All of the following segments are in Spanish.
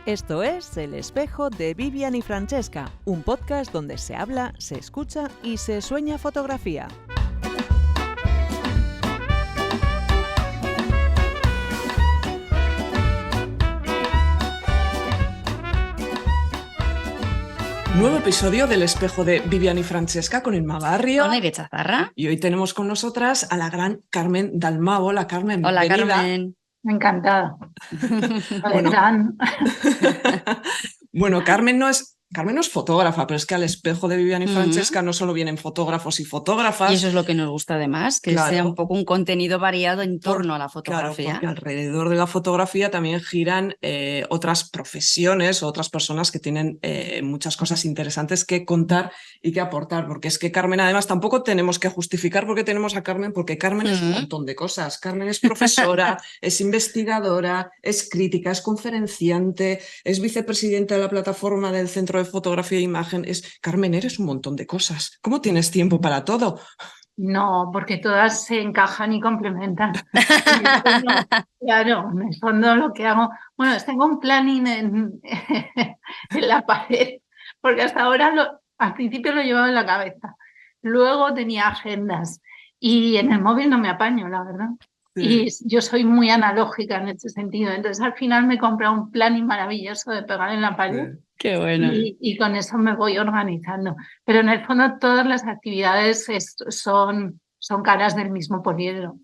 Esto es El Espejo de Vivian y Francesca, un podcast donde se habla, se escucha y se sueña fotografía. Nuevo episodio del Espejo de Vivian y Francesca con Inma Barrio. Hola, Irene Chazarra. Y hoy tenemos con nosotras a la gran Carmen Dalmau. Hola, Carmen. Hola, bienvenida. Carmen. Encantada. Bueno, bueno, Carmen no es fotógrafa, pero es que al Espejo de Vivian y Francesca no solo vienen fotógrafos y fotógrafas. Y eso es lo que nos gusta además, que Claro. sea un poco un contenido variado en torno a la fotografía. Claro, porque alrededor de la fotografía también giran otras profesiones o otras personas que tienen muchas cosas interesantes que contar y que aportar, porque es que Carmen, además, tampoco tenemos que justificar por qué tenemos a Carmen, porque Carmen es un montón de cosas. Carmen es profesora, es investigadora, es crítica, es conferenciante, es vicepresidenta de la plataforma del Centro de Fotografía e Imagen. Carmen, eres un montón de cosas. ¿Cómo tienes tiempo para todo? No, porque todas se encajan y complementan. Claro, en el fondo lo que hago... Bueno, tengo un planning en la pared, porque hasta ahora al principio lo llevaba en la cabeza. Luego tenía agendas y en el móvil no me apaño, la verdad. Sí. Y yo soy muy analógica en este sentido. Entonces al final me he comprado un planning maravilloso de pegar en la pared. Sí. Qué bueno. Y con eso me voy organizando. Pero en el fondo todas las actividades son caras del mismo poliedro.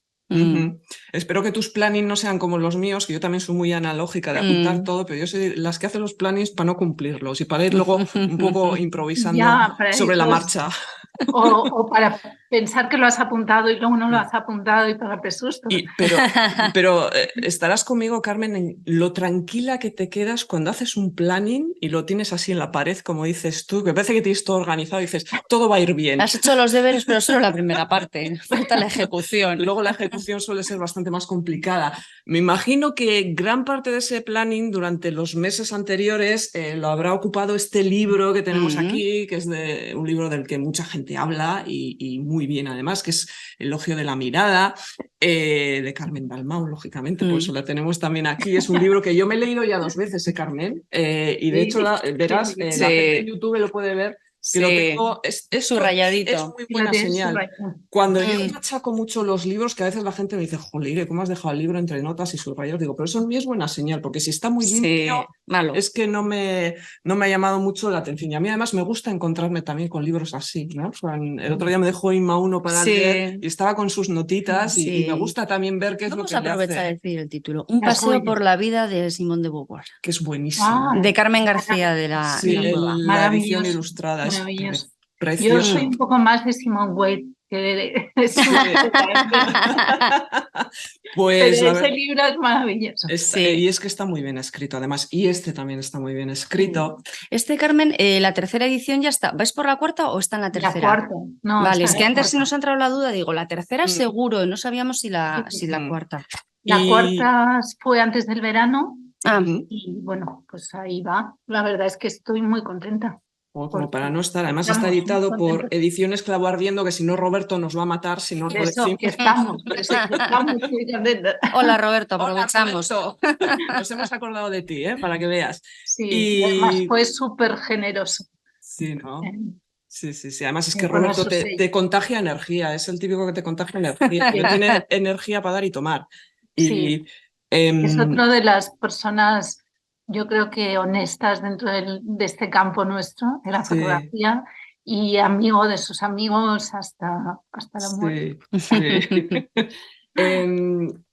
Espero que tus plannings no sean como los míos, que yo también soy muy analógica de apuntar todo, pero yo soy las que hacen los plannings para no cumplirlos y para ir luego un poco improvisando sobre la marcha. O para pensar que lo has apuntado y luego no lo has apuntado y pegarte susto. Pero estarás conmigo, Carmen, en lo tranquila que te quedas cuando haces un planning y lo tienes así en la pared, como dices tú, que parece que tienes todo organizado y dices, todo va a ir bien. Has hecho los deberes, pero solo la primera parte. Falta la ejecución. Luego la ejecución suele ser bastante más complicada. Me imagino que gran parte de ese planning durante los meses anteriores lo habrá ocupado este libro que tenemos aquí, que es un libro del que mucha gente habla y muy bien además, que es Elogio de la mirada, de Carmen Dalmau, lógicamente, por eso la tenemos también aquí. Es un libro que yo me he leído ya 2 veces, Carmen, y de hecho verás, la gente en YouTube lo puede ver, que lo tengo es subrayadito. Es muy buena señal. Cuando yo machaco mucho los libros, que a veces la gente me dice, jolire, ¿cómo has dejado el libro entre notas y subrayados? Digo, pero eso en mí es buena señal, porque si está muy limpio, malo. Es que no me ha llamado mucho la atención. Y a mí además me gusta encontrarme también con libros así, ¿no? O sea, el otro día me dejó Inma uno para leer y estaba con sus notitas y me gusta también ver qué es lo que le hace. Vamos a aprovechar a decir el título. Un paseo por la vida de Simone de Beauvoir. Que es buenísimo. De Carmen García de la la edición ilustrada. Maravilloso. Precioso. Yo soy un poco más de Simone Weil que de pues pero ese libro es maravilloso. Y es que está muy bien escrito además, y este también está muy bien escrito. Carmen, la tercera edición ya está. ¿Vais por la cuarta o está en la tercera? La cuarta. No, vale, es que antes se nos ha entrado la duda, digo, la tercera seguro, no sabíamos si la cuarta. La cuarta fue antes del verano. Y bueno, pues ahí va. La verdad es que estoy muy contenta. Como para no estar. Además está editado por Ediciones Clavo Ardiendo, que si no Roberto nos va a matar si no lo decimos. Que estamos muy contentos. Hola Roberto, aprovechamos. Hola, Roberto. Nos hemos acordado de ti, para que veas. Sí, y además fue súper generoso. Sí, ¿no? Sí. Además es que Roberto te contagia energía, es el típico que te contagia energía, que tiene energía para dar y tomar. Es otro de las personas, yo creo que honestas dentro de este campo nuestro, de la fotografía, y amigo de sus amigos hasta la muerte.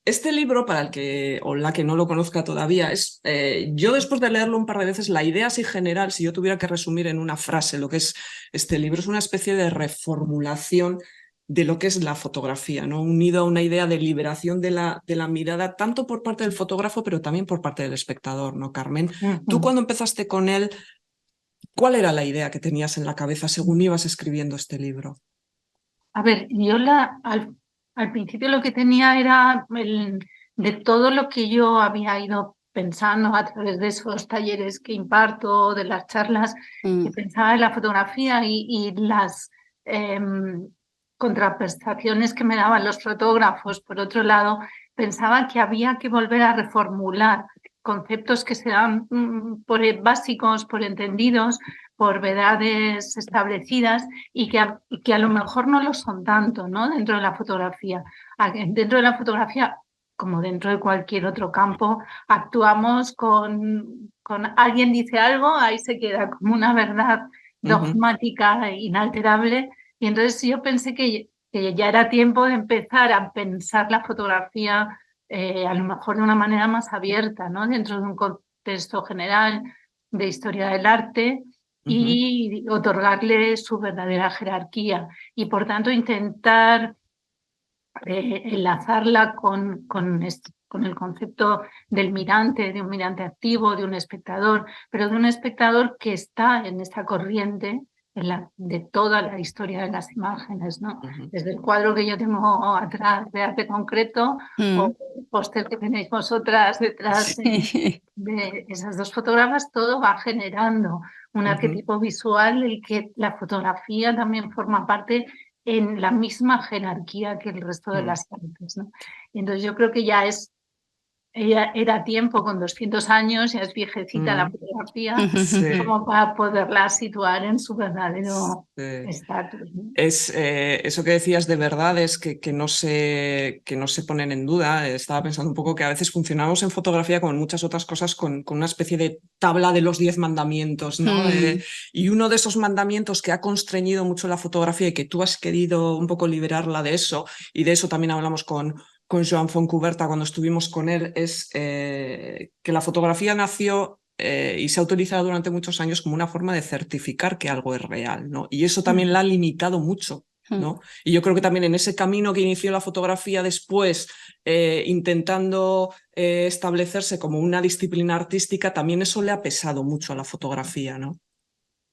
Este libro, para el que o la que no lo conozca todavía, es yo después de leerlo un par de veces, la idea así general, si yo tuviera que resumir en una frase lo que es este libro, es una especie de reformulación de lo que es la fotografía, ¿no? Unido a una idea de liberación de la mirada, tanto por parte del fotógrafo, pero también por parte del espectador, ¿no, Carmen? Tú cuando empezaste con él, ¿cuál era la idea que tenías en la cabeza según ibas escribiendo este libro? A ver, yo al principio lo que tenía era de todo lo que yo había ido pensando a través de esos talleres que imparto, de las charlas, que pensaba en la fotografía y las contraprestaciones que me daban los fotógrafos. Por otro lado, pensaba que había que volver a reformular conceptos que se dan por básicos, por entendidos, por verdades establecidas y que a lo mejor no lo son tanto, ¿no? Dentro de la fotografía. Dentro de la fotografía, como dentro de cualquier otro campo, actuamos con alguien dice algo, ahí se queda como una verdad dogmática, inalterable. Y entonces yo pensé que ya era tiempo de empezar a pensar la fotografía a lo mejor de una manera más abierta, ¿no? Dentro de un contexto general de historia del arte y otorgarle su verdadera jerarquía y por tanto intentar enlazarla con el concepto del mirante, de un mirante activo, de un espectador, pero de un espectador que está en esta corriente de toda la historia de las imágenes, ¿no? Desde el cuadro que yo tengo atrás de arte concreto o el póster que tenéis vosotras detrás de esas dos fotógrafas, todo va generando un arquetipo visual del que la fotografía también forma parte en la misma jerarquía que el resto de las artes, ¿no? Y entonces yo creo que era tiempo, con 200 años, ya es viejecita la fotografía, como para poderla situar en su verdadero estatus, ¿no? Eso que decías de verdades que no se ponen en duda. Estaba pensando un poco que a veces funcionamos en fotografía como en muchas otras cosas con una especie de tabla de los 10 mandamientos, ¿no? Y uno de esos mandamientos que ha constreñido mucho la fotografía y que tú has querido un poco liberarla de eso, y de eso también hablamos con Joan Fontcuberta cuando estuvimos con él, es que la fotografía nació y se ha utilizado durante muchos años como una forma de certificar que algo es real, ¿no? Y eso también la ha limitado mucho, ¿no? Y yo creo que también en ese camino que inició la fotografía después, intentando establecerse como una disciplina artística, también eso le ha pesado mucho a la fotografía, ¿no?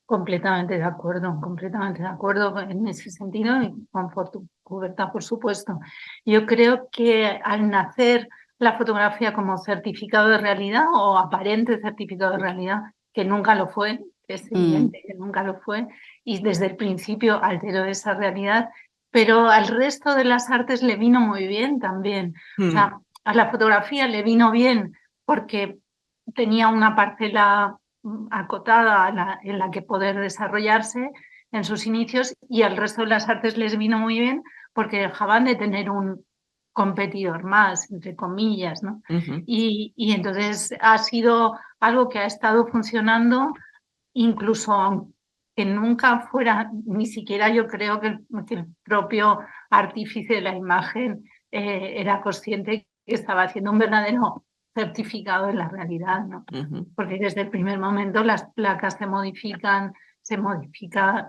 Completamente de acuerdo en ese sentido, y con Fontcuberta, por supuesto. Yo creo que al nacer la fotografía como certificado de realidad o aparente certificado de realidad, que nunca lo fue, es evidente que nunca lo fue, y desde el principio alteró esa realidad, pero al resto de las artes le vino muy bien también. O sea, a la fotografía le vino bien porque tenía una parcela acotada en la que poder desarrollarse en sus inicios, y al resto de las artes les vino muy bien porque dejaban de tener un competidor más, entre comillas, ¿no? Y entonces ha sido algo que ha estado funcionando, incluso aunque nunca fuera, ni siquiera yo creo que el propio artífice de la imagen era consciente que estaba haciendo un verdadero certificado de la realidad, ¿no? Porque desde el primer momento las placas se modifica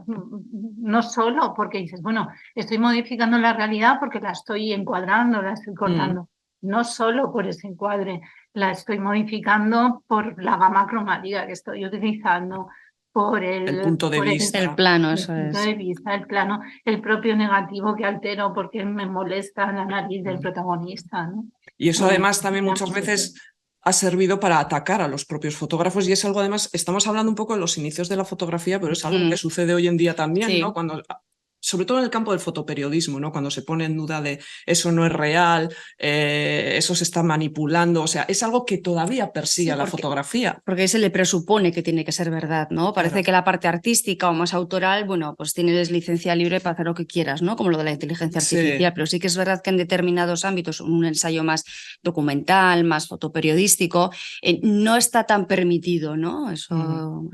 no solo porque dices, bueno, estoy modificando la realidad porque la estoy encuadrando, la estoy cortando, no solo por ese encuadre, la estoy modificando por la gama cromática que estoy utilizando, por el punto de vista. El plano, eso el punto es. de vista, el plano, el propio negativo que altero porque me molesta la nariz del protagonista, ¿no? Y eso además también muchas veces ha servido para atacar a los propios fotógrafos, y es algo, además, estamos hablando un poco de los inicios de la fotografía, pero es algo que sucede hoy en día también, ¿no? Cuando, sobre todo en el campo del fotoperiodismo, ¿no? Cuando se pone en duda de eso no es real, eso se está manipulando, o sea, es algo que todavía persigue a la fotografía. Porque se le presupone que tiene que ser verdad, ¿no? Parece que la parte artística o más autoral, bueno, pues tienes licencia libre para hacer lo que quieras, ¿no? Como lo de la inteligencia artificial, pero sí que es verdad que en determinados ámbitos, un ensayo más documental, más fotoperiodístico, no está tan permitido, ¿no? Eso...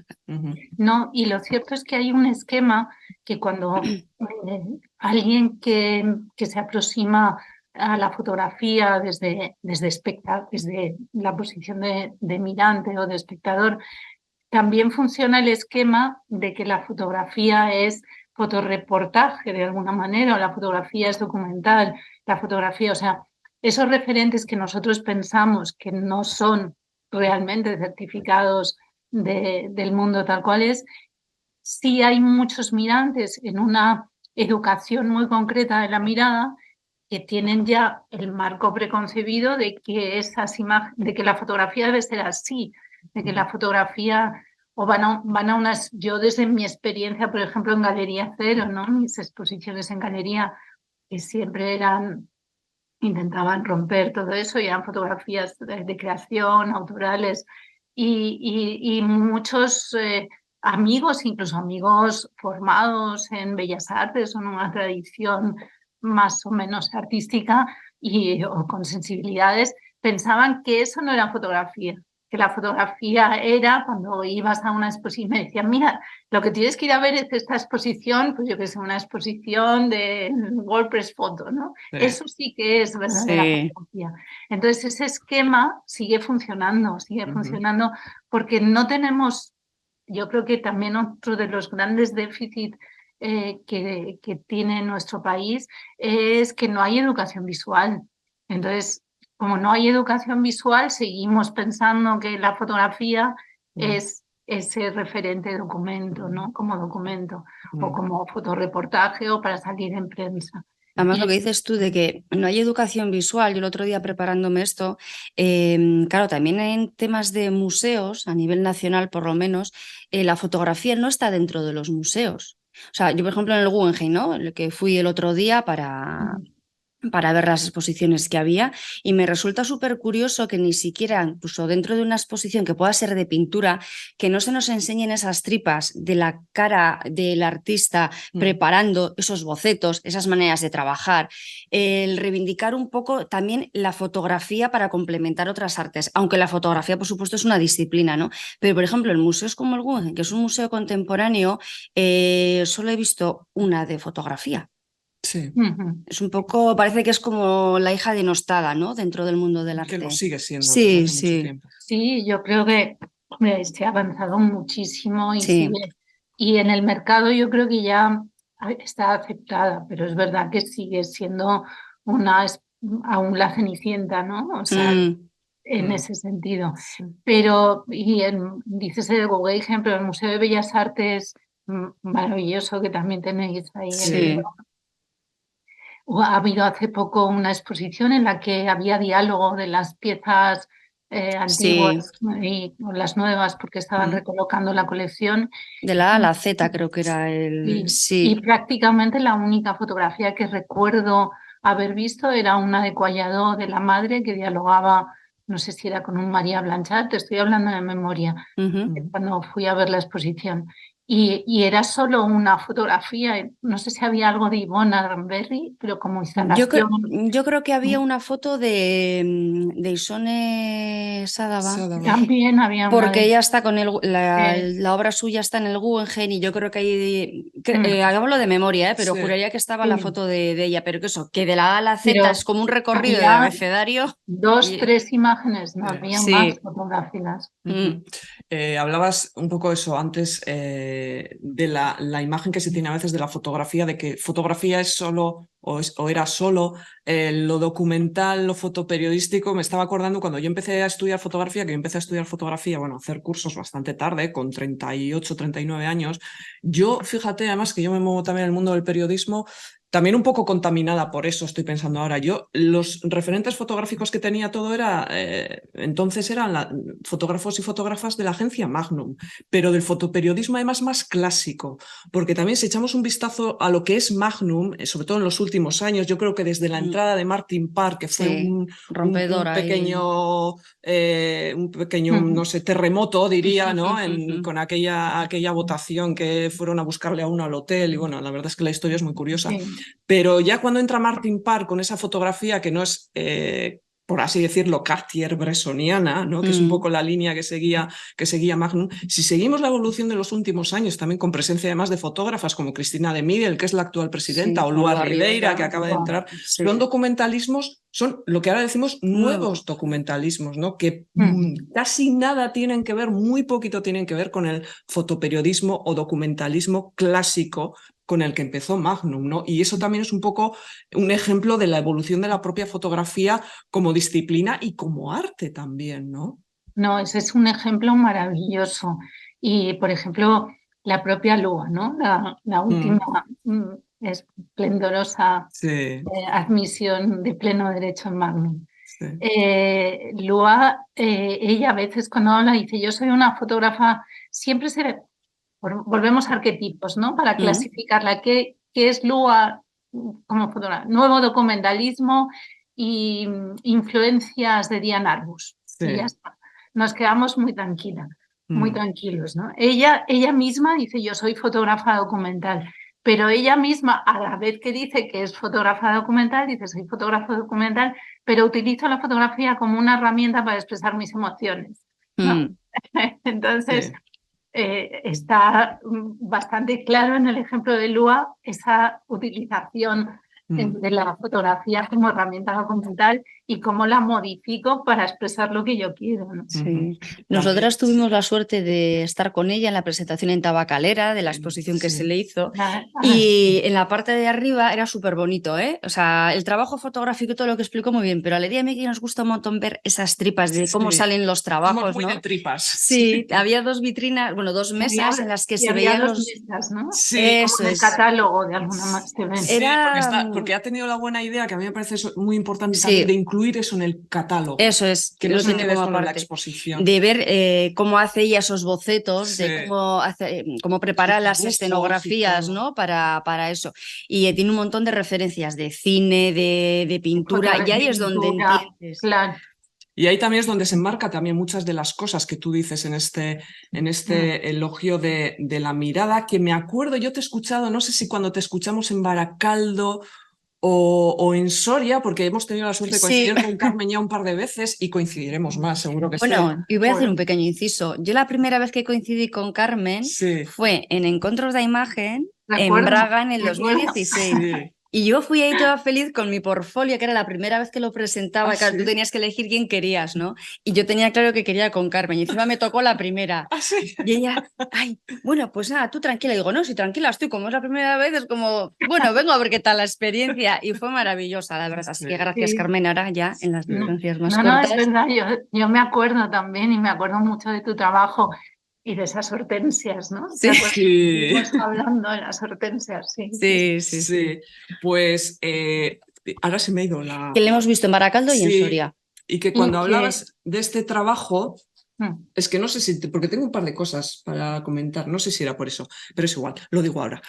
No, y lo cierto es que hay un esquema que cuando alguien que se aproxima a la fotografía desde la posición de mirante o de espectador, también funciona el esquema de que la fotografía es fotoreportaje de alguna manera, o la fotografía es documental, la fotografía, o sea, esos referentes que nosotros pensamos que no son realmente certificados del mundo tal cual es, sí hay muchos mirantes en una educación muy concreta de la mirada que tienen ya el marco preconcebido de que de que la fotografía debe ser así, de que la fotografía, o van a unas, yo desde mi experiencia, por ejemplo, en Galería Cero, ¿no? Mis exposiciones en galería, que siempre eran intentaban romper todo eso y eran fotografías de creación, autorales y muchos amigos, incluso amigos formados en Bellas Artes o en una tradición más o menos artística o con sensibilidades, pensaban que eso no era fotografía, que la fotografía era cuando ibas a una exposición, me decían, mira, lo que tienes que ir a ver es esta exposición, pues yo que sé, una exposición de WordPress Photo, ¿no? Sí. Eso sí que es verdadera fotografía. Entonces ese esquema sigue funcionando porque no tenemos, yo creo que también otro de los grandes déficits que tiene nuestro país es que no hay educación visual. Entonces, como no hay educación visual, seguimos pensando que la fotografía es ese referente documento, ¿no? Como documento o como fotoreportaje o para salir en prensa. Además, lo que dices tú de que no hay educación visual, yo el otro día preparándome esto, claro, también en temas de museos, a nivel nacional por lo menos, la fotografía no está dentro de los museos. O sea, yo por ejemplo en el Guggenheim, ¿no? El que fui el otro día para ver las exposiciones que había y me resulta súper curioso que ni siquiera, incluso dentro de una exposición que pueda ser de pintura, que no se nos enseñen esas tripas de la cara del artista preparando esos bocetos, esas maneras de trabajar, el reivindicar un poco también la fotografía para complementar otras artes, aunque la fotografía por supuesto es una disciplina, ¿no? Pero por ejemplo en museos como el Guggenheim, que es un museo contemporáneo, solo he visto una de fotografía. Sí. Es un poco, parece que es como la hija denostada, ¿no? Dentro del mundo del arte. Que lo sigue siendo sí, desde hace sí. mucho tiempo. Sí, yo creo que se ha avanzado muchísimo Sí. y en el mercado yo creo que ya está aceptada, pero es verdad que sigue siendo aún la Cenicienta, ¿no? O sea, en ese sentido. Pero, dices el Guggenheim, pero el Museo de Bellas Artes, maravilloso, que también tenéis ahí. Sí. Ha habido hace poco una exposición en la que había diálogo de las piezas antiguas y las nuevas porque estaban recolocando la colección. De la A a la Z creo que era el... Y prácticamente la única fotografía que recuerdo haber visto era una de Collado de la madre que dialogaba, no sé si era con un María Blanchard, te estoy hablando de memoria, cuando fui a ver la exposición. Y era solo una fotografía, no sé si había algo de Yvonne Aranberry, pero como instalación. Yo creo que había una foto de Isone Sadaba. También había una. Porque ella está con la obra suya está en el Guggenheim y yo creo que ahí, hagámoslo de memoria, pero juraría que estaba la foto de ella, pero que eso, que de la A a la Z es como un recorrido de abecedario. 2, 3 imágenes, no había más fotografías. Hablabas un poco eso antes de la imagen que se tiene a veces de la fotografía, de que fotografía es solo o era solo lo documental, lo fotoperiodístico. Me estaba acordando cuando yo empecé a estudiar fotografía, bueno, hacer cursos bastante tarde, con 38, 39 años. Yo, fíjate, además que yo me muevo también en el mundo del periodismo, también un poco contaminada por eso, estoy pensando ahora. Yo, los referentes fotográficos que tenía todo entonces eran fotógrafos y fotógrafas de la agencia Magnum, pero del fotoperiodismo además más clásico, porque también si echamos un vistazo a lo que es Magnum, sobre todo en los últimos años, yo creo que desde la entrada de Martin Parr, que fue un pequeño, no sé, terremoto, diría, ¿no? Con aquella votación que fueron a buscarle a uno al hotel, y bueno, la verdad es que la historia es muy curiosa. Pero ya cuando entra Martin Parr con esa fotografía que no es, por así decirlo, Cartier-Bressoniana, ¿no? Que es un poco la línea que seguía Magnum, si seguimos la evolución de los últimos años, también con presencia además de fotógrafas como Cristina de Miguel, que es la actual presidenta, o Lua Ribeira, que acaba de entrar, son documentalismos, son lo que ahora decimos nuevos documentalismos, ¿no? Que casi nada tienen que ver, muy poquito tienen que ver con el fotoperiodismo o documentalismo clásico con el que empezó Magnum, ¿no? Y eso también es un poco un ejemplo de la evolución de la propia fotografía como disciplina y como arte también, ¿no? No, ese es un ejemplo maravilloso. Y, por ejemplo, la propia Lua, ¿no? La última esplendorosa admisión de pleno derecho en Magnum. Lua, ella a veces cuando habla dice, yo soy una fotógrafa, siempre se ve. Volvemos a arquetipos, ¿no? Para clasificarla. ¿Qué es Lua como fotógrafa? Nuevo documentalismo y influencias de Diane Arbus. Sí. Y ya está. Nos quedamos muy tranquilos, Mm. ¿no? Ella misma dice, yo soy fotógrafa documental, pero ella misma, a la vez que dice que es fotógrafa documental, dice, soy fotógrafa documental, pero utilizo la fotografía como una herramienta para expresar mis emociones, ¿no? Entonces, Sí. está bastante claro en el ejemplo de Lua esa utilización de la fotografía como herramienta documental y cómo la modifico para expresar lo que yo quiero, ¿no? Sí. Nosotras tuvimos la suerte de estar con ella en la presentación en Tabacalera de la exposición que se le hizo, y en la parte de arriba era súper bonito, ¿eh? O sea, el trabajo fotográfico y todo lo que explicó muy bien, pero a Lidia y a mí que nos gusta un montón ver esas tripas de cómo salen los trabajos, Somos muy ¿no? de tripas. Sí, había dos vitrinas, bueno, dos mesas en las que se veían los... mesas, ¿no? Sí, como eso en el es. catálogo de alguna manera se ven. Sí, Era... porque ha tenido la buena idea, que a mí me parece eso muy importante Sí. también, de incluir eso en el catálogo. Eso es, que no lo se tiene quede como solo en la aparte. exposición. De ver cómo hace ella esos bocetos, Sí. de cómo prepara Sus las dibujos escenografías, y todo. ¿no? Para eso. Y tiene un montón de referencias de cine, de pintura, y ahí es donde entiendes. Claro. Y ahí también es donde se enmarca también muchas de las cosas que tú dices en este elogio de la mirada, que me acuerdo, yo te he escuchado, no sé si cuando te escuchamos en Baracaldo o en Soria, porque hemos tenido la suerte de coincidir con Carmen ya un par de veces y coincidiremos más, seguro que sí. Bueno, y voy a hacer un pequeño inciso. Yo la primera vez que coincidí con Carmen fue en Encontros de Imagen en Braga en el 2016. Sí. Y yo fui ahí toda feliz con mi portfolio, que era la primera vez que lo presentaba. Claro, ¿sí? Tú tenías que elegir quién querías, ¿no? Y yo tenía claro que quería con Carmen. Y encima me tocó la primera. ¿Sí? Y ella, ay, bueno, pues nada, tú tranquila. Y digo, no, si tranquila estoy, como es la primera vez, es como, bueno, vengo a ver qué tal la experiencia. Y fue maravillosa, la verdad. Así que gracias, Carmen, ahora ya en las distancias más cortas. No, es verdad, yo me acuerdo también y me acuerdo mucho de tu trabajo. Y de esas hortensias, ¿no? Sí. Estuvimos hablando de las hortensias, Sí. Pues ahora se me ha ido la... Que le hemos visto en Baracaldo y en Soria. Y que cuando hablabas de este trabajo, es que no sé si... Porque tengo un par de cosas para comentar, no sé si era por eso, pero es igual, lo digo ahora.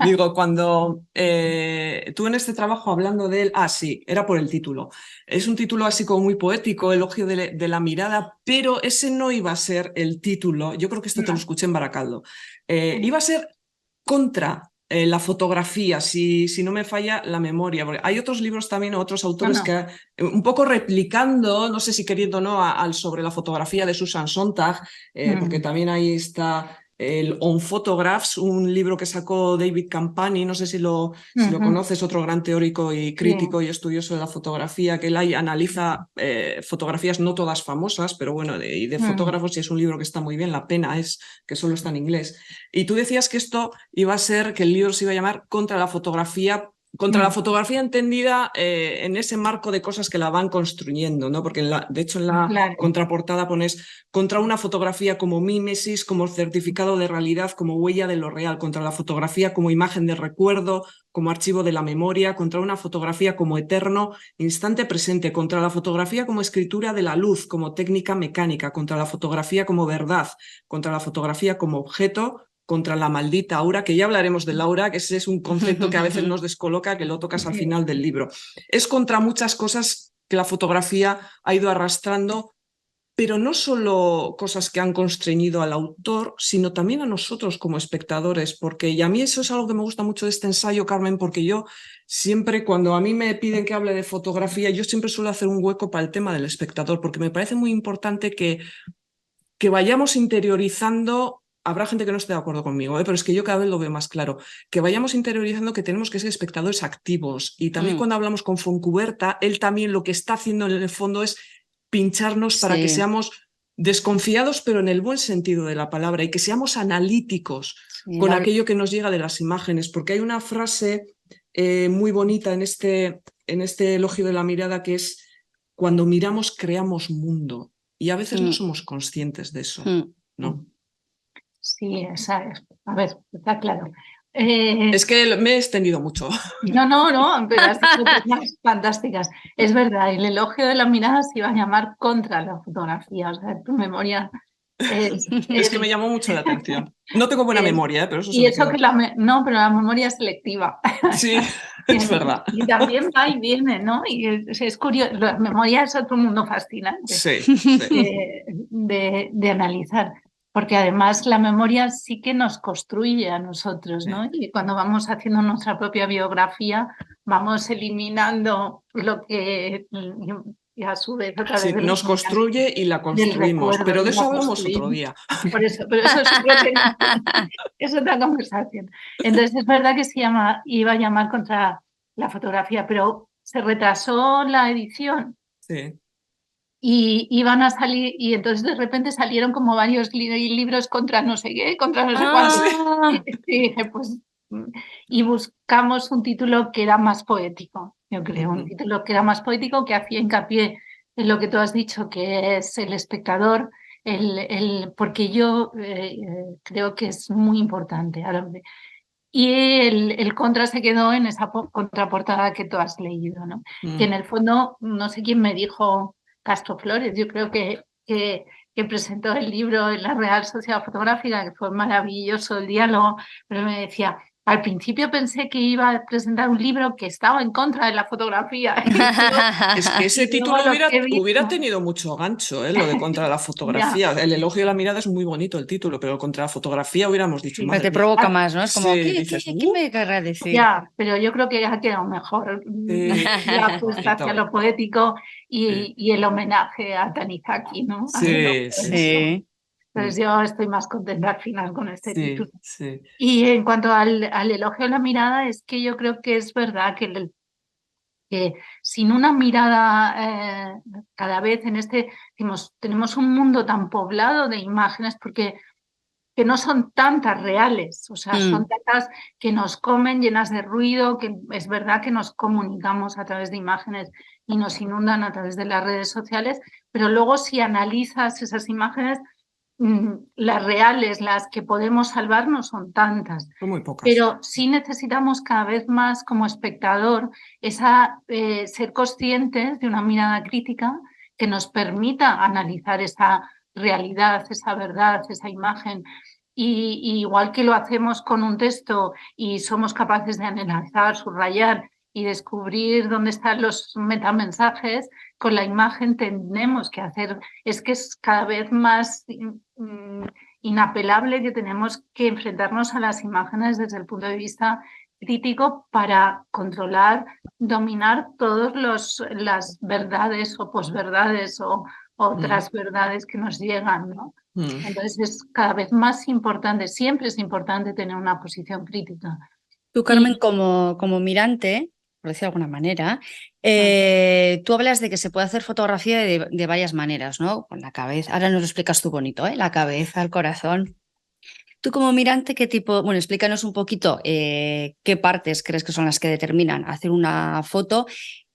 Digo, cuando tú en este trabajo hablando de él... sí, era por el título. Es un título así como muy poético, elogio de la mirada, pero ese no iba a ser el título. Yo creo que esto te lo escuché en Baracaldo. Iba a ser contra la fotografía, si no me falla la memoria. Porque hay otros libros también, otros autores que un poco replicando, no sé si queriendo o no, al sobre la fotografía de Susan Sontag, porque también ahí está el On Photographs, un libro que sacó David Campani, no sé si lo conoces, otro gran teórico y crítico y estudioso de la fotografía, que él ahí analiza fotografías no todas famosas, pero bueno, de fotógrafos, y es un libro que está muy bien, la pena es que solo está en inglés. Y tú decías que esto iba a ser, que el libro se iba a llamar Contra la fotografía entendida en ese marco de cosas que la van construyendo, ¿no? Porque de hecho en la contraportada pones contra una fotografía como mímesis, como certificado de realidad, como huella de lo real, contra la fotografía como imagen de recuerdo, como archivo de la memoria, contra una fotografía como eterno, instante presente, contra la fotografía como escritura de la luz, como técnica mecánica, contra la fotografía como verdad, contra la fotografía como objeto, contra la maldita aura, que ya hablaremos del aura, que ese es un concepto que a veces nos descoloca, que lo tocas al final del libro. Es contra muchas cosas que la fotografía ha ido arrastrando, pero no solo cosas que han constreñido al autor, sino también a nosotros como espectadores, y a mí eso es algo que me gusta mucho de este ensayo, Carmen, porque yo siempre, cuando a mí me piden que hable de fotografía, yo siempre suelo hacer un hueco para el tema del espectador, porque me parece muy importante que vayamos interiorizando. Habrá gente que no esté de acuerdo conmigo, pero es que yo cada vez lo veo más claro, que vayamos interiorizando que tenemos que ser espectadores activos. Y también cuando hablamos con Foncuberta, él también lo que está haciendo en el fondo es pincharnos para que seamos desconfiados, pero en el buen sentido de la palabra, y que seamos analíticos con aquello que nos llega de las imágenes, porque hay una frase muy bonita en este elogio de la mirada, que es: cuando miramos creamos mundo, y a veces no somos conscientes de eso, ¿no? Sí, a ver, está claro. Es que me he extendido mucho. No, pero has dicho cosas fantásticas. Es verdad, el elogio de la mirada se iba a llamar Contra la fotografía. O sea, tu memoria Es que me llamó mucho la atención. No tengo buena memoria, pero eso se y me eso quedó. que no, pero la memoria es selectiva. Sí, es verdad. Y también va y viene, ¿no? Y es curioso, la memoria es otro mundo fascinante Sí, sí. de analizar, porque además la memoria sí que nos construye a nosotros, ¿no? Y cuando vamos haciendo nuestra propia biografía, vamos eliminando lo que, y a su vez otra Sí, vez nos construye y la del construimos, recuerdo, pero de y eso la hablamos otro construimos. día. Por eso, pero eso es otra conversación. Entonces es verdad que iba a llamar contra la fotografía, pero se retrasó la edición Sí. y iban a salir, y entonces de repente salieron como varios libros contra no sé qué, contra no sé cuánto. Y dije, pues, y buscamos un título que era más poético, yo creo, un título que era más poético, que hacía hincapié en lo que tú has dicho, que es el espectador, porque yo creo que es muy importante. Y el contra se quedó en esa contraportada que tú has leído, ¿no? Que en el fondo, no sé quién me dijo, Castro Flores, yo creo que presentó el libro en la Real Sociedad Fotográfica, que fue maravilloso el diálogo, pero me decía, al principio pensé que iba a presentar un libro que estaba en contra de la fotografía. Es que ese título hubiera tenido mucho gancho, lo de contra la fotografía. El elogio de la mirada es muy bonito el título, pero contra la fotografía hubiéramos dicho, madre Te mía. provoca más, ¿no? Es como, Sí, ¿qué me querrá decir? Ya, pero yo creo que ha quedado mejor la apuesta hacia lo poético y el homenaje a Tanizaki, ¿no? Sí. Entonces yo estoy más contenta al final con este título. Sí. Y en cuanto al elogio de la mirada, es que yo creo que es verdad que sin una mirada cada vez tenemos un mundo tan poblado de imágenes porque que no son tantas reales, o sea, son tantas que nos comen llenas de ruido, que es verdad que nos comunicamos a través de imágenes y nos inundan a través de las redes sociales, pero luego si analizas esas imágenes, las reales, las que podemos salvar no son tantas. Son muy pocas. Pero sí necesitamos cada vez más como espectador ser conscientes de una mirada crítica que nos permita analizar esa realidad, esa verdad, esa imagen. Y igual que lo hacemos con un texto y somos capaces de analizar, subrayar y descubrir dónde están los metamensajes, con la imagen tenemos que hacer, es que es cada vez más inapelable que tenemos que enfrentarnos a las imágenes desde el punto de vista crítico para controlar, dominar todas las verdades o posverdades o otras verdades que nos llegan, ¿no? Entonces es cada vez más importante, siempre es importante tener una posición crítica. Tú, Carmen, como mirante, por decirlo de alguna manera, tú hablas de que se puede hacer fotografía de varias maneras, ¿no? Con la cabeza, ahora nos lo explicas tú bonito, ¿eh? La cabeza, el corazón. Tú como mirante, ¿qué tipo? Bueno, explícanos un poquito qué partes crees que son las que determinan hacer una foto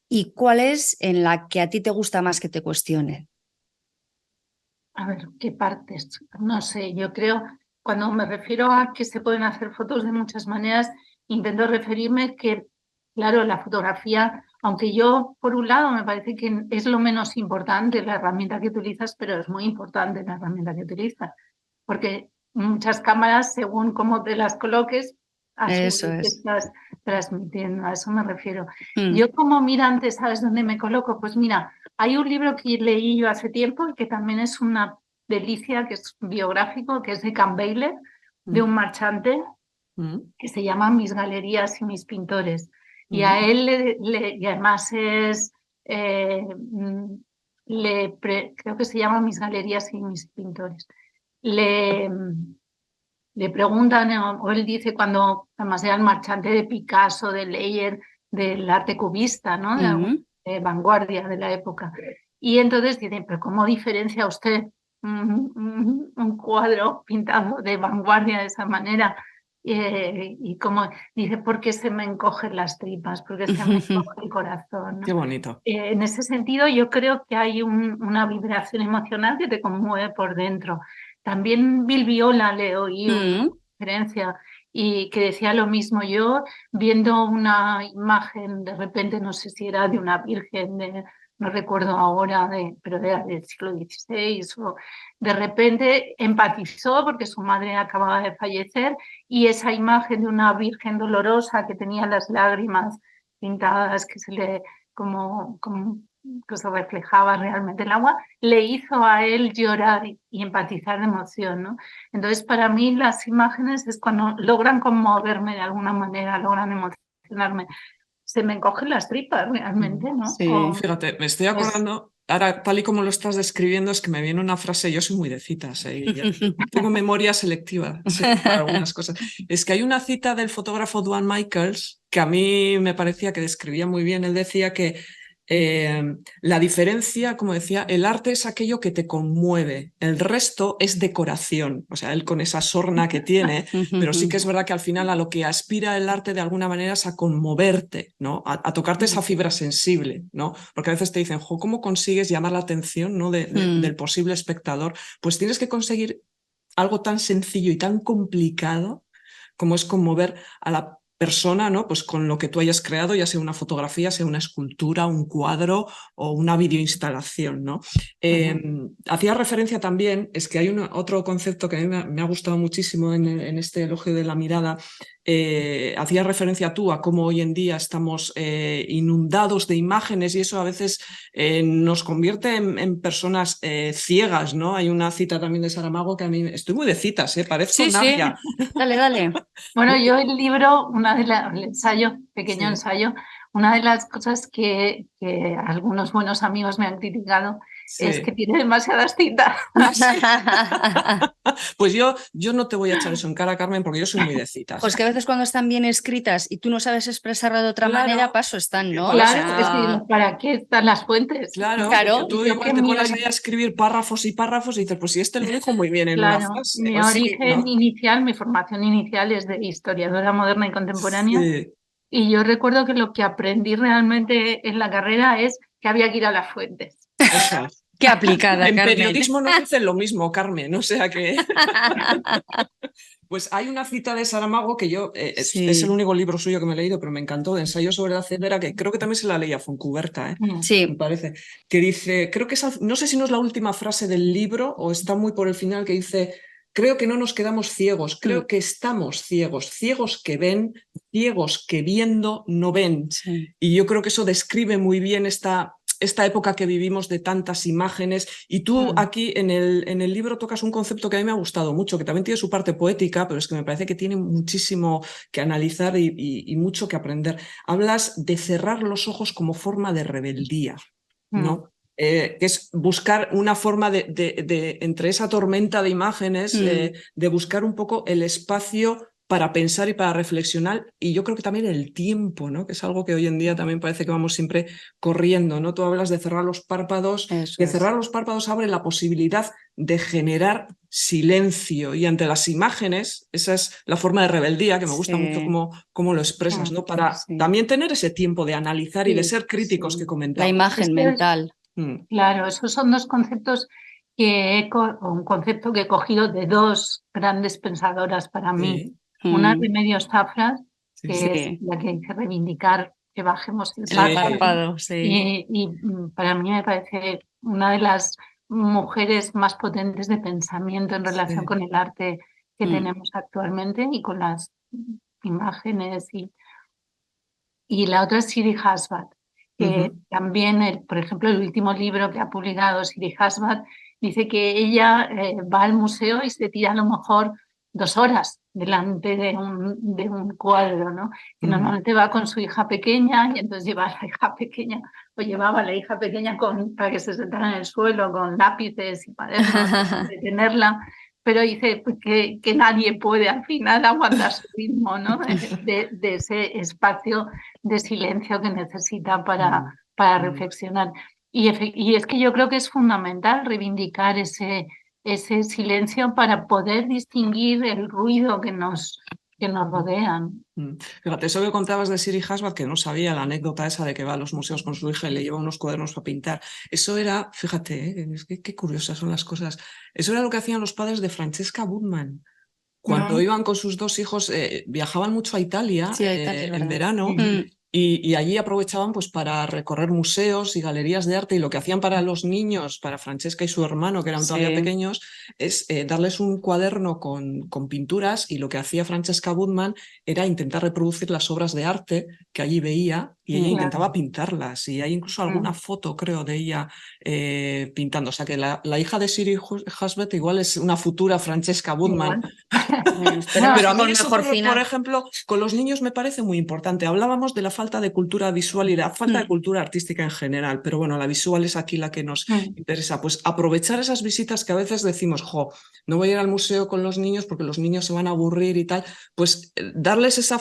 y cuál es en la que a ti te gusta más que te cuestionen. A ver, ¿qué partes? No sé, yo creo, cuando me refiero a que se pueden hacer fotos de muchas maneras, intento referirme que, claro, la fotografía, aunque yo, por un lado, me parece que es lo menos importante la herramienta que utilizas, pero es muy importante la herramienta que utilizas, porque muchas cámaras, según cómo te las coloques, a su vez estás transmitiendo, a eso me refiero. Yo como mirante, ¿sabes dónde me coloco? Pues mira, hay un libro que leí yo hace tiempo y que también es una delicia, que es biográfico, que es de Campbell, de un marchante, que se llama Mis galerías y mis pintores. Y a él, y además es, creo que se llama Mis galerías y mis pintores. Le preguntan, o él dice cuando, además era el marchante de Picasso, de Leyer, del arte cubista, ¿no? De vanguardia de la época. Y entonces dicen, pero ¿cómo diferencia usted un cuadro pintado de vanguardia de esa manera? Y como dice, porque se me encogen las tripas, porque se me encoge el corazón, ¿no? Qué bonito. En ese sentido, yo creo que hay una vibración emocional que te conmueve por dentro. También Bill Viola le oí una conferencia y que decía lo mismo. Yo viendo una imagen, de repente, no sé si era de una virgen, no recuerdo ahora, pero era del siglo XVI, o de repente empatizó porque su madre acababa de fallecer y esa imagen de una virgen dolorosa que tenía las lágrimas pintadas, que se le como que se reflejaba realmente el agua, le hizo a él llorar y empatizar de emoción, ¿no? Entonces, para mí las imágenes es cuando logran conmoverme de alguna manera, logran emocionarme. Se me encogen las tripas realmente, ¿no? Sí. Fíjate, me estoy acordando, ahora tal y como lo estás describiendo, es que me viene una frase, yo soy muy de citas, tengo memoria selectiva para algunas cosas. Es que hay una cita del fotógrafo Duane Michaels que a mí me parecía que describía muy bien. Él decía que la diferencia, como decía, el arte es aquello que te conmueve, el resto es decoración. O sea, él con esa sorna que tiene, pero sí que es verdad que al final a lo que aspira el arte de alguna manera es a conmoverte, ¿no? A tocarte esa fibra sensible, ¿no? Porque a veces te dicen, ¿cómo consigues llamar la atención, ¿no? del posible espectador? Pues tienes que conseguir algo tan sencillo y tan complicado como es conmover a la persona, ¿no? Pues con lo que tú hayas creado, ya sea una fotografía, sea una escultura, un cuadro o una videoinstalación, ¿no? Hacía referencia también, es que hay otro concepto que a mí me ha gustado muchísimo en este elogio de la mirada. Hacía referencia tú a cómo hoy en día estamos inundados de imágenes y eso a veces nos convierte en personas ciegas, ¿no? Hay una cita también de Saramago que a mí, estoy muy de citas, parezco Nadia. Sí. Dale. Bueno, yo el libro, el ensayo, pequeño Sí. ensayo, una de las cosas que algunos buenos amigos me han criticado es que tiene demasiadas citas. Pues yo no te voy a echar eso en cara, Carmen, porque yo soy muy de citas. Pues que a veces cuando están bien escritas y tú no sabes expresarla de otra manera, paso están, ¿no? Claro, es que ¿para qué están las fuentes? Claro. Tú igual te pones ahí a escribir párrafos y párrafos y dices, pues si este lo dijo muy bien en una frase. Mi origen inicial, mi formación inicial es de historiadora moderna y contemporánea. Sí. Y yo recuerdo que lo que aprendí realmente en la carrera es que había que ir a las fuentes. Eso. Qué aplicada, en Carmen. periodismo no dicen lo mismo, Carmen, o sea que... Pues hay una cita de Saramago que yo, es el único libro suyo que me he leído, pero me encantó, de Ensayo sobre la ceguera, que creo que también se la leía Fontcuberta, me parece, que dice, creo que no sé si no es la última frase del libro o está muy por el final, que dice, creo que no nos quedamos ciegos, creo que estamos ciegos, ciegos que ven, ciegos que viendo no ven. Sí. Y yo creo que eso describe muy bien esta época que vivimos de tantas imágenes. Y tú aquí en el libro tocas un concepto que a mí me ha gustado mucho, que también tiene su parte poética, pero es que me parece que tiene muchísimo que analizar y mucho que aprender. Hablas de cerrar los ojos como forma de rebeldía, ¿no? Que es buscar una forma de entre esa tormenta de imágenes, de buscar un poco el espacio para pensar y para reflexionar, y yo creo que también el tiempo, ¿no? Que es algo que hoy en día también parece que vamos siempre corriendo, ¿no? Tú hablas de cerrar los párpados, cerrar los párpados abre la posibilidad de generar silencio, y ante las imágenes, esa es la forma de rebeldía, que me gusta mucho cómo lo expresas, ¿no? Para también tener ese tiempo de analizar y de ser críticos que comentamos. La imagen mental. Claro, esos son dos conceptos un concepto que he cogido de dos grandes pensadoras para mí. Una es Remedios Zafra, que es la que dice reivindicar que bajemos el párpado. Y para mí me parece una de las mujeres más potentes de pensamiento en relación con el arte que tenemos actualmente y con las imágenes. Y la otra es Siri Husband, que también, por ejemplo, el último libro que ha publicado Siri Husband dice que ella va al museo y se tira a lo mejor 2 horas delante de un cuadro, ¿no? Que normalmente va con su hija pequeña y entonces lleva a la hija pequeña, o llevaba a la hija pequeña para que se sentara en el suelo con lápices y cuadernos, detenerla, pero dice que nadie puede al final aguantar su ritmo, ¿no? de ese espacio de silencio que necesita para reflexionar. Y es que yo creo que es fundamental reivindicar ese silencio para poder distinguir el ruido que nos rodean. Fíjate, eso que contabas de Siri Husband, que no sabía la anécdota esa de que va a los museos con su hija y le lleva unos cuadernos para pintar. Eso era, fíjate, qué curiosas son las cosas. Eso era lo que hacían los padres de Francesca Burman. cuando iban con sus 2 hijos, viajaban mucho a Italia, Sí, a Italia, es en verdad. verano. Y allí aprovechaban pues para recorrer museos y galerías de arte, y lo que hacían para los niños, para Francesca y su hermano, que eran todavía pequeños, es darles un cuaderno con pinturas, y lo que hacía Francesca Budman era intentar reproducir las obras de arte que allí veía, y ella intentaba pintarlas, y hay incluso alguna foto, creo, de ella pintando. O sea que la hija de Siri Husband igual es una futura Francesca Budman. Pero a mí eso, por ejemplo, con los niños me parece muy importante. Hablábamos de la falta de cultura visual y la falta de cultura artística en general, pero bueno, la visual es aquí la que nos interesa. Pues aprovechar esas visitas que a veces decimos, no voy a ir al museo con los niños porque los niños se van a aburrir y tal, pues darles esa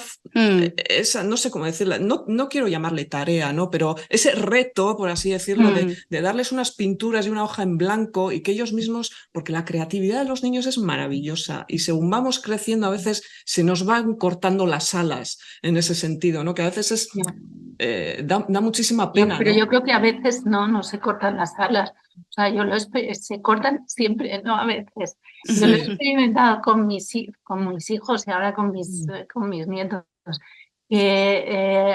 no sé cómo decirla, no quiero llamarle tarea, ¿no? Pero ese reto, por así decirlo, de darles unas pinturas y una hoja en blanco, y que ellos mismos, porque la creatividad de los niños es maravillosa, y según vamos creciendo a veces se nos van cortando las alas en ese sentido, ¿no? Que a veces da muchísima pena. Pero ¿no? yo creo que a veces no se cortan las alas. O sea, se cortan siempre, no a veces. Yo lo he experimentado con mis hijos y ahora con mis nietos.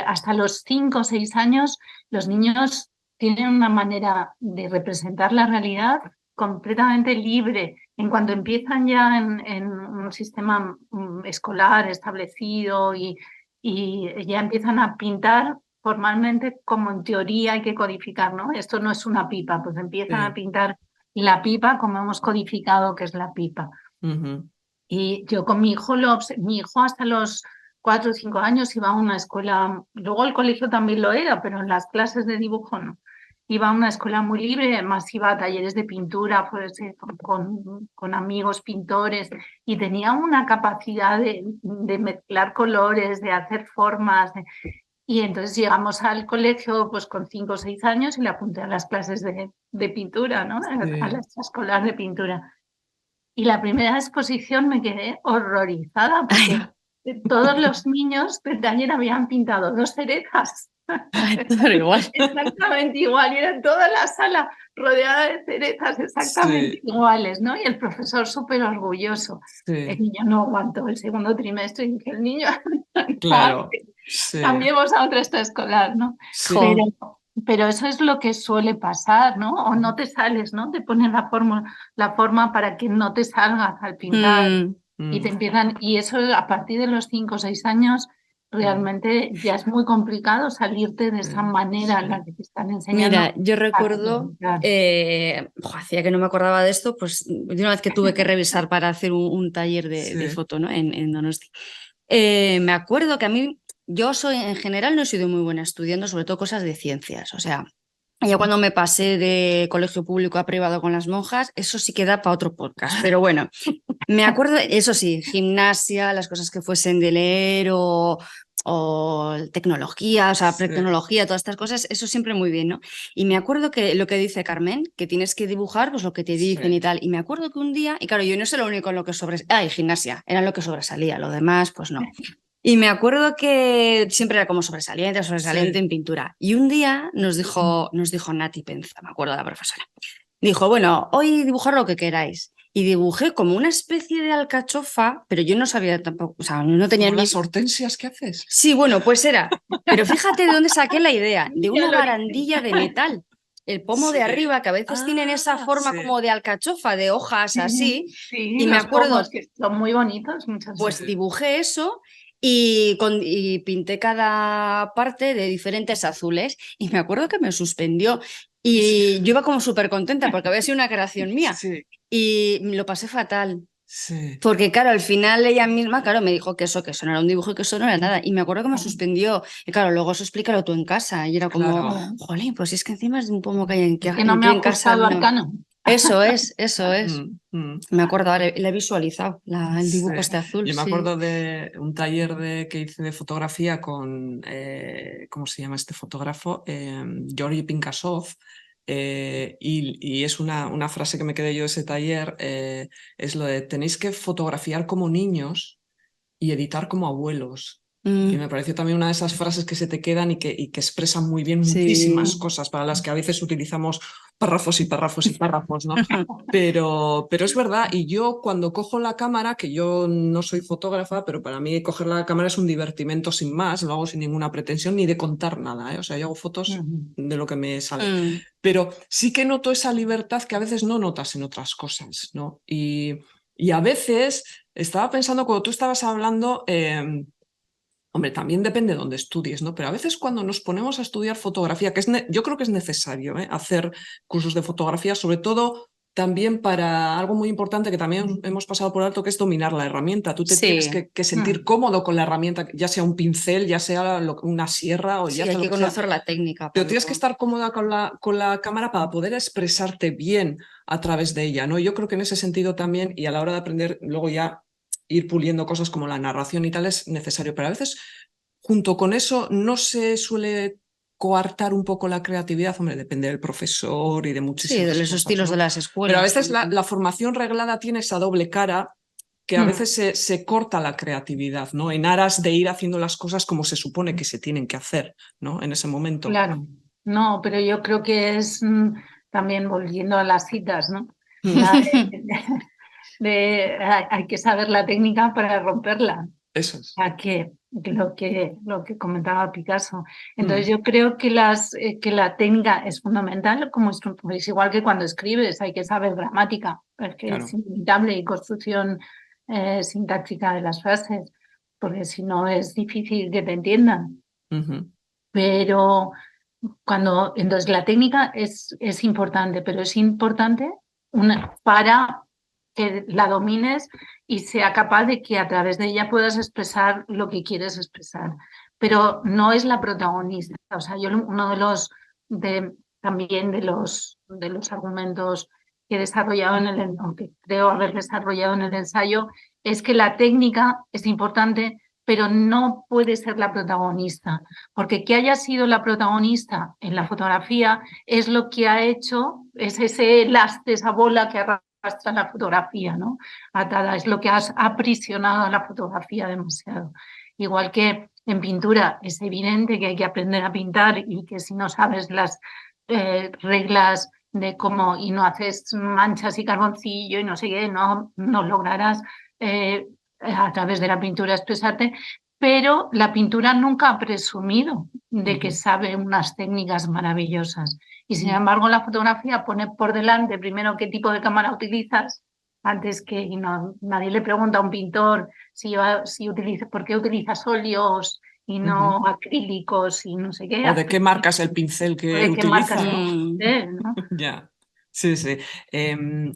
Hasta los 5 o 6 años los niños tienen una manera de representar la realidad completamente libre. En cuanto empiezan ya en un sistema escolar establecido y ya empiezan a pintar formalmente, como en teoría hay que codificar, ¿no? Esto no es una pipa, pues empiezan a pintar la pipa como hemos codificado que es la pipa. Y yo con mi hijo hasta los 4 o 5 años iba a una escuela, luego el colegio también lo era, pero en las clases de dibujo no. Iba a una escuela muy libre, además iba a talleres de pintura pues, con amigos pintores, y tenía una capacidad de mezclar colores, de hacer formas. Y entonces llegamos al colegio pues con 5 o 6 años y le apunté a las clases de pintura, ¿no? A la escolar de pintura. Y la primera exposición me quedé horrorizada porque todos los niños del taller habían pintado 2 cerezas. Pero igual. Exactamente igual, y era toda la sala rodeada de cerezas exactamente iguales, ¿no? Y el profesor súper orgulloso. El niño no aguantó el segundo trimestre y dije, el niño, claro, cambiemos a otra escolar, ¿no? Pero eso es lo que suele pasar, ¿no? O no te sales, ¿no? Te ponen la forma para que no te salgas al pintar y te empiezan, y eso a partir de los 5 o 6 años realmente ya es muy complicado salirte de esa manera en la que te están enseñando. Mira, yo recuerdo, hacía que no me acordaba de esto, pues de una vez que tuve que revisar para hacer un taller de foto, ¿no? en Donosti. Me acuerdo que a mí, yo en general no he sido muy buena estudiando, sobre todo cosas de ciencias, o sea, ya cuando me pasé de colegio público a privado con las monjas, eso sí queda para otro podcast, pero bueno, me acuerdo, eso sí, gimnasia, las cosas que fuesen de leer o tecnología, o sea, pretecnología, todas estas cosas, eso siempre muy bien, ¿no? Y me acuerdo que lo que dice Carmen, que tienes que dibujar pues lo que te dicen y tal, y me acuerdo que un día, y claro, yo no sé lo único en lo que sobresalía, y gimnasia, era lo que sobresalía, lo demás, pues no. Y me acuerdo que siempre era como sobresaliente en pintura. Y un día nos dijo Nati Penza, me acuerdo de la profesora. Dijo, bueno, hoy dibujar lo que queráis. Y dibujé como una especie de alcachofa, pero yo no sabía tampoco, o sea, no tenía ni las hortensias que haces. Sí, bueno, pues era. Pero fíjate de dónde saqué la idea, de una barandilla de metal. El pomo de arriba, que a veces tienen esa forma como de alcachofa, de hojas así. Y me acuerdo que son muy bonitos muchas veces. Pues dibujé eso. Y pinté cada parte de diferentes azules, y me acuerdo que me suspendió y yo iba como súper contenta porque había sido una creación mía y lo pasé fatal. Porque claro, al final ella misma, claro, me dijo que eso no era un dibujo y que eso no era nada, y me acuerdo que me suspendió, y claro, luego eso explícalo tú en casa, y era como, jolín, pues es que encima es de un pomo que hay que no me ha gustado Arcano. Eso es. Me acuerdo, ahora le he visualizado el dibujo este azul. Yo me acuerdo de un taller que hice de fotografía con, ¿cómo se llama este fotógrafo? Georgi Pinkasov. Y es una frase que me quedé yo de ese taller, es lo de tenéis que fotografiar como niños y editar como abuelos. Y me pareció también una de esas frases que se te quedan y que expresan muy bien muchísimas cosas para las que a veces utilizamos párrafos y párrafos y párrafos, ¿no? Pero es verdad, y yo cuando cojo la cámara, que yo no soy fotógrafa, pero para mí coger la cámara es un divertimento sin más, lo hago sin ninguna pretensión ni de contar nada, ¿eh? O sea, yo hago fotos de lo que me sale. Pero sí que noto esa libertad que a veces no notas en otras cosas, ¿no? Y a veces estaba pensando, cuando tú estabas hablando... Hombre, también depende de dónde estudies, ¿no? Pero a veces cuando nos ponemos a estudiar fotografía, que yo creo que es necesario, ¿eh?, hacer cursos de fotografía, sobre todo también para algo muy importante que también hemos pasado por alto, que es dominar la herramienta. Tú te tienes que sentir cómodo con la herramienta, ya sea un pincel, ya sea una sierra o ya sea hay lo que que conocer sea. la técnica. Pero tienes que estar cómoda con la cámara para poder expresarte bien a través de ella, ¿no? Yo creo que en ese sentido también, y a la hora de aprender luego ya ir puliendo cosas como la narración y tal es necesario, pero a veces junto con eso no se suele coartar un poco la creatividad. Hombre, depende del profesor y de muchísimas de los cosas, estilos, ¿no? de las escuelas. Pero a veces la formación reglada tiene esa doble cara que a veces se corta la creatividad, ¿no? En aras de ir haciendo las cosas como se supone que se tienen que hacer, ¿no? En ese momento. Claro, no, pero yo creo que es también volviendo a las citas, ¿no? Hay que saber la técnica para romperla. Eso es. Lo que comentaba Picasso. Entonces yo creo que la técnica es fundamental, como es igual que cuando escribes, hay que saber gramática, porque Claro. es inevitable, y construcción sintáctica de las frases, porque si no es difícil que te entiendan. Pero entonces la técnica es importante, pero es importante para que la domines y sea capaz de que a través de ella puedas expresar lo que quieres expresar. Pero no es la protagonista. O sea, uno de los argumentos que he desarrollado aunque creo haber desarrollado en el ensayo, es que la técnica es importante, pero no puede ser la protagonista, porque que haya sido la protagonista en la fotografía es lo que ha hecho, es ese lastre, esa bola que arrastra la fotografía, ¿no? Atada, es lo que ha aprisionado a la fotografía demasiado. Igual que en pintura es evidente que hay que aprender a pintar y que si no sabes las reglas de cómo y no haces manchas y carboncillo y no sé qué, no lograrás a través de la pintura expresarte, pero la pintura nunca ha presumido de que sabe unas técnicas maravillosas. Y sin embargo, la fotografía pone por delante primero qué tipo de cámara utilizas, antes que nadie le pregunta a un pintor por qué utilizas óleos y no acrílicos y no sé qué. O de qué marca es el pincel que utiliza. ¿no? Ya. Sí, sí.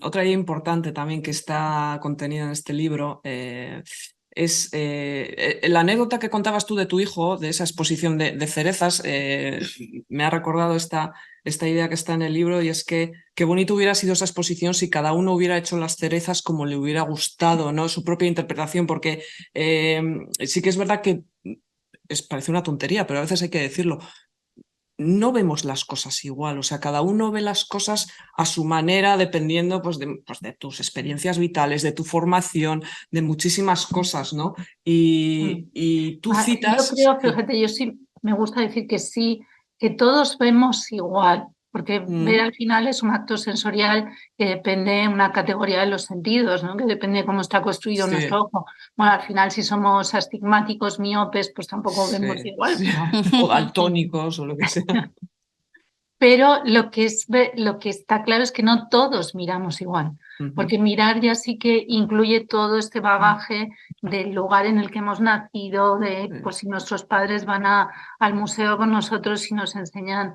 Otra idea importante también que está contenida en este libro es la anécdota que contabas tú de tu hijo, de esa exposición de cerezas. Me ha recordado esta idea que está en el libro, y es que qué bonito hubiera sido esa exposición si cada uno hubiera hecho las cerezas como le hubiera gustado, ¿no? Su propia interpretación, porque sí que es verdad que parece una tontería, pero a veces hay que decirlo. No vemos las cosas igual, o sea, cada uno ve las cosas a su manera, dependiendo pues de tus experiencias vitales, de tu formación, de muchísimas cosas, ¿no? Y tú citas... Yo creo, fíjate, yo sí me gusta decir que sí, que todos vemos igual, porque ver al final es un acto sensorial que depende de una categoría de los sentidos, ¿no? Que depende de cómo está construido nuestro ojo. Bueno, al final si somos astigmáticos, miopes, pues tampoco vemos igual. ¿no? O daltónicos o lo que sea. Pero lo que está claro es que no todos miramos igual, porque mirar ya sí que incluye todo este bagaje del lugar en el que hemos nacido, pues si nuestros padres van al museo con nosotros y nos enseñan,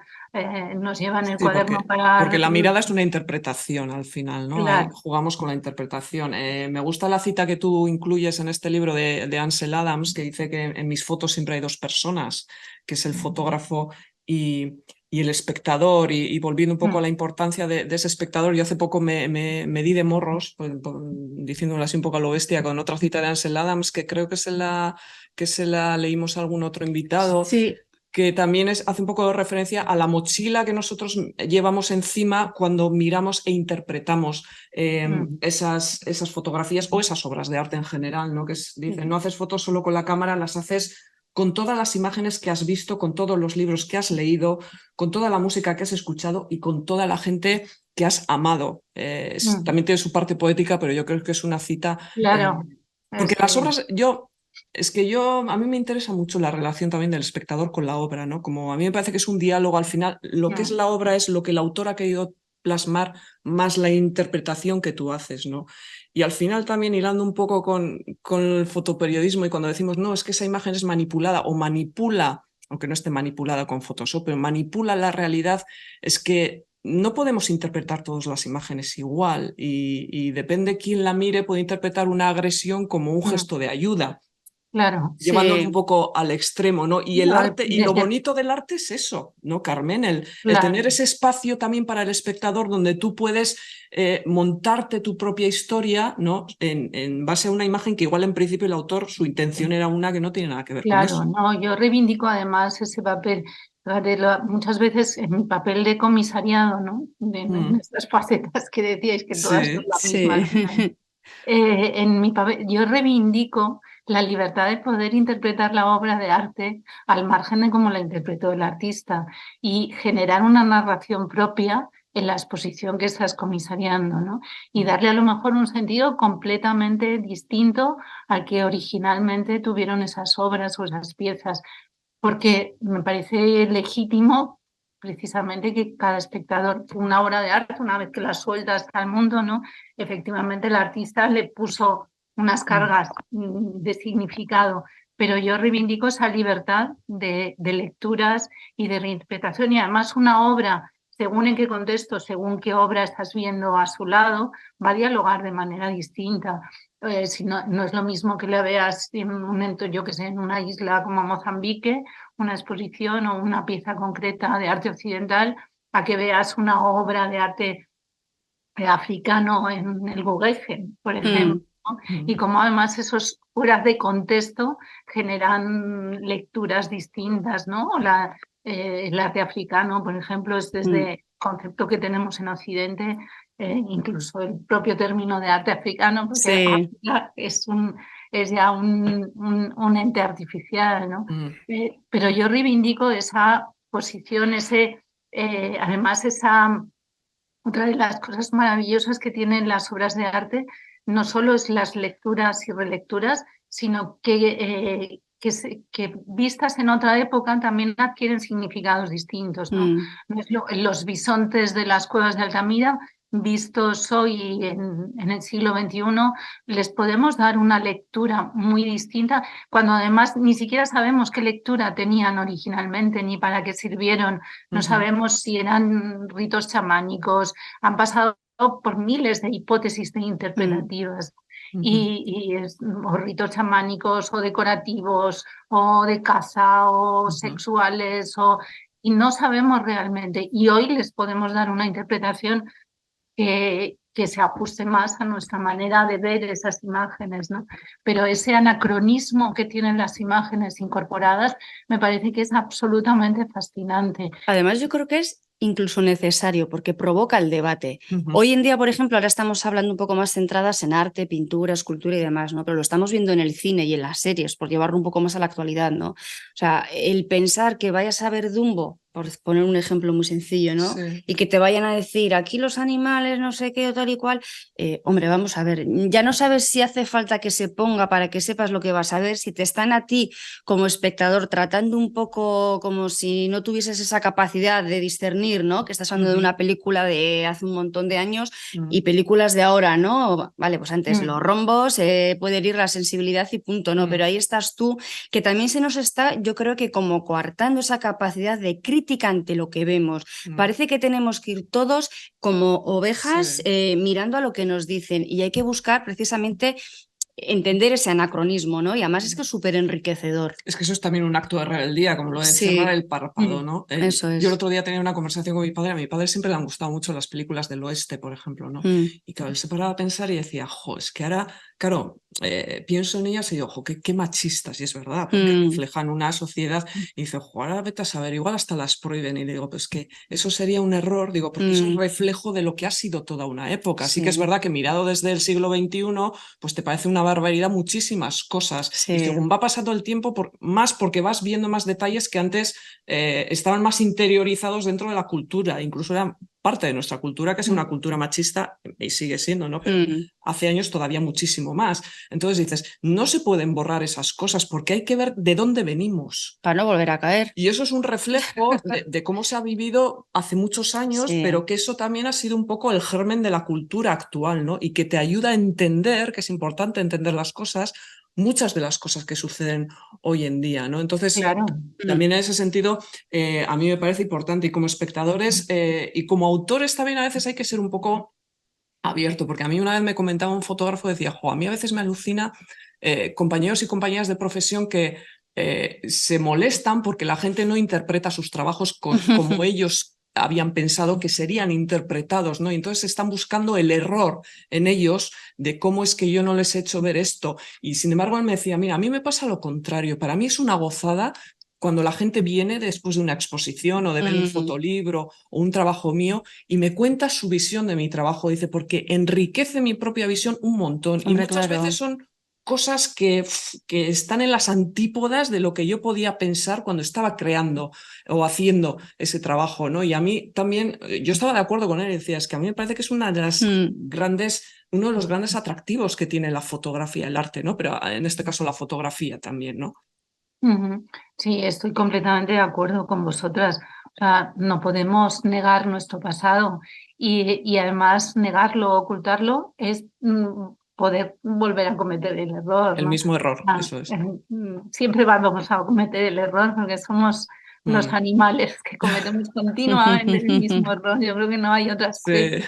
nos llevan el cuaderno porque la mirada es una interpretación al final, ¿no? Claro. Ahí jugamos con la interpretación. Me gusta la cita que tú incluyes en este libro de Ansel Adams, que dice que en mis fotos siempre hay dos personas, que es el fotógrafo y el espectador, y volviendo un poco a la importancia de ese espectador. Yo hace poco me di de morros, pues, diciéndolo así un poco a lo bestia, con otra cita de Ansel Adams, que creo que se la leímos a algún otro invitado, sí, que también hace un poco de referencia a la mochila que nosotros llevamos encima cuando miramos e interpretamos esas fotografías o esas obras de arte en general, ¿no? Que dice, no haces fotos solo con la cámara, las haces con todas las imágenes que has visto, con todos los libros que has leído, con toda la música que has escuchado y con toda la gente que has amado. También tiene su parte poética, pero yo creo que es una cita. Claro. Porque las obras, a mí me interesa mucho la relación también del espectador con la obra, ¿no? Como a mí me parece que es un diálogo al final, lo que es la obra es lo que el autor ha querido plasmar más la interpretación que tú haces, ¿no? Y al final también hilando un poco con el fotoperiodismo y cuando decimos, no, es que esa imagen es manipulada o manipula, aunque no esté manipulada con Photoshop, pero manipula la realidad, es que no podemos interpretar todas las imágenes igual y depende quién la mire, puede interpretar una agresión como un gesto de ayuda. Claro. Llevándolo un poco al extremo, ¿no? Y el arte, y lo bonito del arte es eso, ¿no, Carmen? El tener ese espacio también para el espectador donde tú puedes montarte tu propia historia, ¿no? En base a una imagen que igual en principio el autor, su intención era una que no tiene nada que ver con eso. No, yo reivindico además ese papel. Muchas veces en mi papel de comisariado, ¿no? En estas facetas que decíais que todas son la misma. En mi papel, yo reivindico la libertad de poder interpretar la obra de arte al margen de cómo la interpretó el artista y generar una narración propia en la exposición que estás comisariando, ¿no? Y darle a lo mejor un sentido completamente distinto al que originalmente tuvieron esas obras o esas piezas, porque me parece legítimo precisamente que cada espectador, una obra de arte, una vez que la sueltas al mundo, ¿no? Efectivamente el artista le puso unas cargas de significado, pero yo reivindico esa libertad de lecturas y de reinterpretación y además una obra, según en qué contexto, según qué obra estás viendo a su lado, va a dialogar de manera distinta. Si no es lo mismo que la veas yo que sé, en una isla como Mozambique, una exposición o una pieza concreta de arte occidental, a que veas una obra de arte africano en el Guggenheim, por ejemplo. ¿no? Y como además esos fuera de contexto generan lecturas distintas, ¿no? El arte africano, por ejemplo, es desde el concepto que tenemos en Occidente, incluso el propio término de arte africano, porque es ya un ente artificial, ¿no? Pero yo reivindico esa posición, además otra de las cosas maravillosas que tienen las obras de arte no solo es las lecturas y relecturas, sino que vistas en otra época también adquieren significados distintos, ¿no? Los bisontes de las cuevas de Altamira, vistos hoy en el siglo XXI, les podemos dar una lectura muy distinta, cuando además ni siquiera sabemos qué lectura tenían originalmente ni para qué sirvieron. No sabemos si eran ritos chamánicos, han pasado por miles de hipótesis interpretativas. O ritos chamánicos o decorativos o de caza o sexuales y no sabemos realmente, y hoy les podemos dar una interpretación que se ajuste más a nuestra manera de ver esas imágenes, ¿no? Pero ese anacronismo que tienen las imágenes incorporadas me parece que es absolutamente fascinante. Además, yo creo que es incluso necesario porque provoca el debate. Hoy en día, por ejemplo, ahora estamos hablando un poco más centradas en arte, pintura, escultura y demás, ¿no? Pero lo estamos viendo en el cine y en las series, por llevarlo un poco más a la actualidad, ¿no? O sea, el pensar que vayas a ver Dumbo, por poner un ejemplo muy sencillo, ¿no? Sí. Y que te vayan a decir, aquí los animales, no sé qué o tal y cual. Hombre, vamos a ver, ya no sabes si hace falta que se ponga para que sepas lo que vas a ver, si te están a ti como espectador tratando un poco como si no tuvieses esa capacidad de discernir, ¿no? Que estás hablando de una película de hace un montón de años y películas de ahora, ¿no? Vale, pues antes los rombos, puede herir la sensibilidad y punto, ¿no? Pero ahí estás tú, que también se nos está, yo creo que como coartando esa capacidad de crítica ante lo que vemos. Parece que tenemos que ir todos como ovejas mirando a lo que nos dicen y hay que buscar precisamente entender ese anacronismo, ¿no? Y además es que es súper enriquecedor. Es que eso es también un acto de rebeldía, como lo de cerrar el párpado, ¿no? Eso es. Yo el otro día tenía una conversación con mi padre. A mi padre siempre le han gustado mucho las películas del oeste, por ejemplo, ¿no? Y claro, él se paraba a pensar y decía, jo, es que ahora claro, pienso en ellas y digo, ojo, qué machistas, y es verdad, porque reflejan una sociedad, y dice, ojo, ahora vete a saber, igual hasta las prohíben, y le digo, pues que eso sería un error, digo, porque es un reflejo de lo que ha sido toda una época. Sí que es verdad que mirado desde el siglo XXI, pues te parece una barbaridad muchísimas cosas, y según va pasando el tiempo, más porque vas viendo más detalles que antes estaban más interiorizados dentro de la cultura, incluso eran parte de nuestra cultura, que es una cultura machista, y sigue siendo, ¿no? Pero hace años todavía muchísimo más. Entonces dices, no se pueden borrar esas cosas porque hay que ver de dónde venimos. Para no volver a caer. Y eso es un reflejo de cómo se ha vivido hace muchos años, pero que eso también ha sido un poco el germen de la cultura actual, ¿no? Y que te ayuda a entender, que es importante entender las cosas, muchas de las cosas que suceden hoy en día, ¿no? Entonces, Claro. también en ese sentido, a mí me parece importante, y como espectadores y como autores también a veces hay que ser un poco abierto, porque a mí una vez me comentaba un fotógrafo, decía, a mí a veces me alucina compañeros y compañeras de profesión que se molestan porque la gente no interpreta sus trabajos como ellos habían pensado que serían interpretados, ¿no? Y entonces están buscando el error en ellos de cómo es que yo no les he hecho ver esto. Y sin embargo él me decía, mira, a mí me pasa lo contrario, para mí es una gozada cuando la gente viene después de una exposición o de ver un fotolibro o un trabajo mío y me cuenta su visión de mi trabajo, dice, porque enriquece mi propia visión un montón. Hombre, y muchas veces son cosas que están en las antípodas de lo que yo podía pensar cuando estaba creando o haciendo ese trabajo, ¿no? Y a mí también, yo estaba de acuerdo con él, decía, es que a mí me parece que es una de las uno de los grandes atractivos que tiene la fotografía, el arte, ¿no? Pero en este caso la fotografía también, ¿no? Sí, estoy completamente de acuerdo con vosotras. O sea, no podemos negar nuestro pasado y además negarlo, ocultarlo, es poder volver a cometer el error, El ¿no? mismo error, eso es. Siempre vamos a cometer el error porque somos los animales que cometemos continuamente el mismo error. Yo creo que no hay otra especie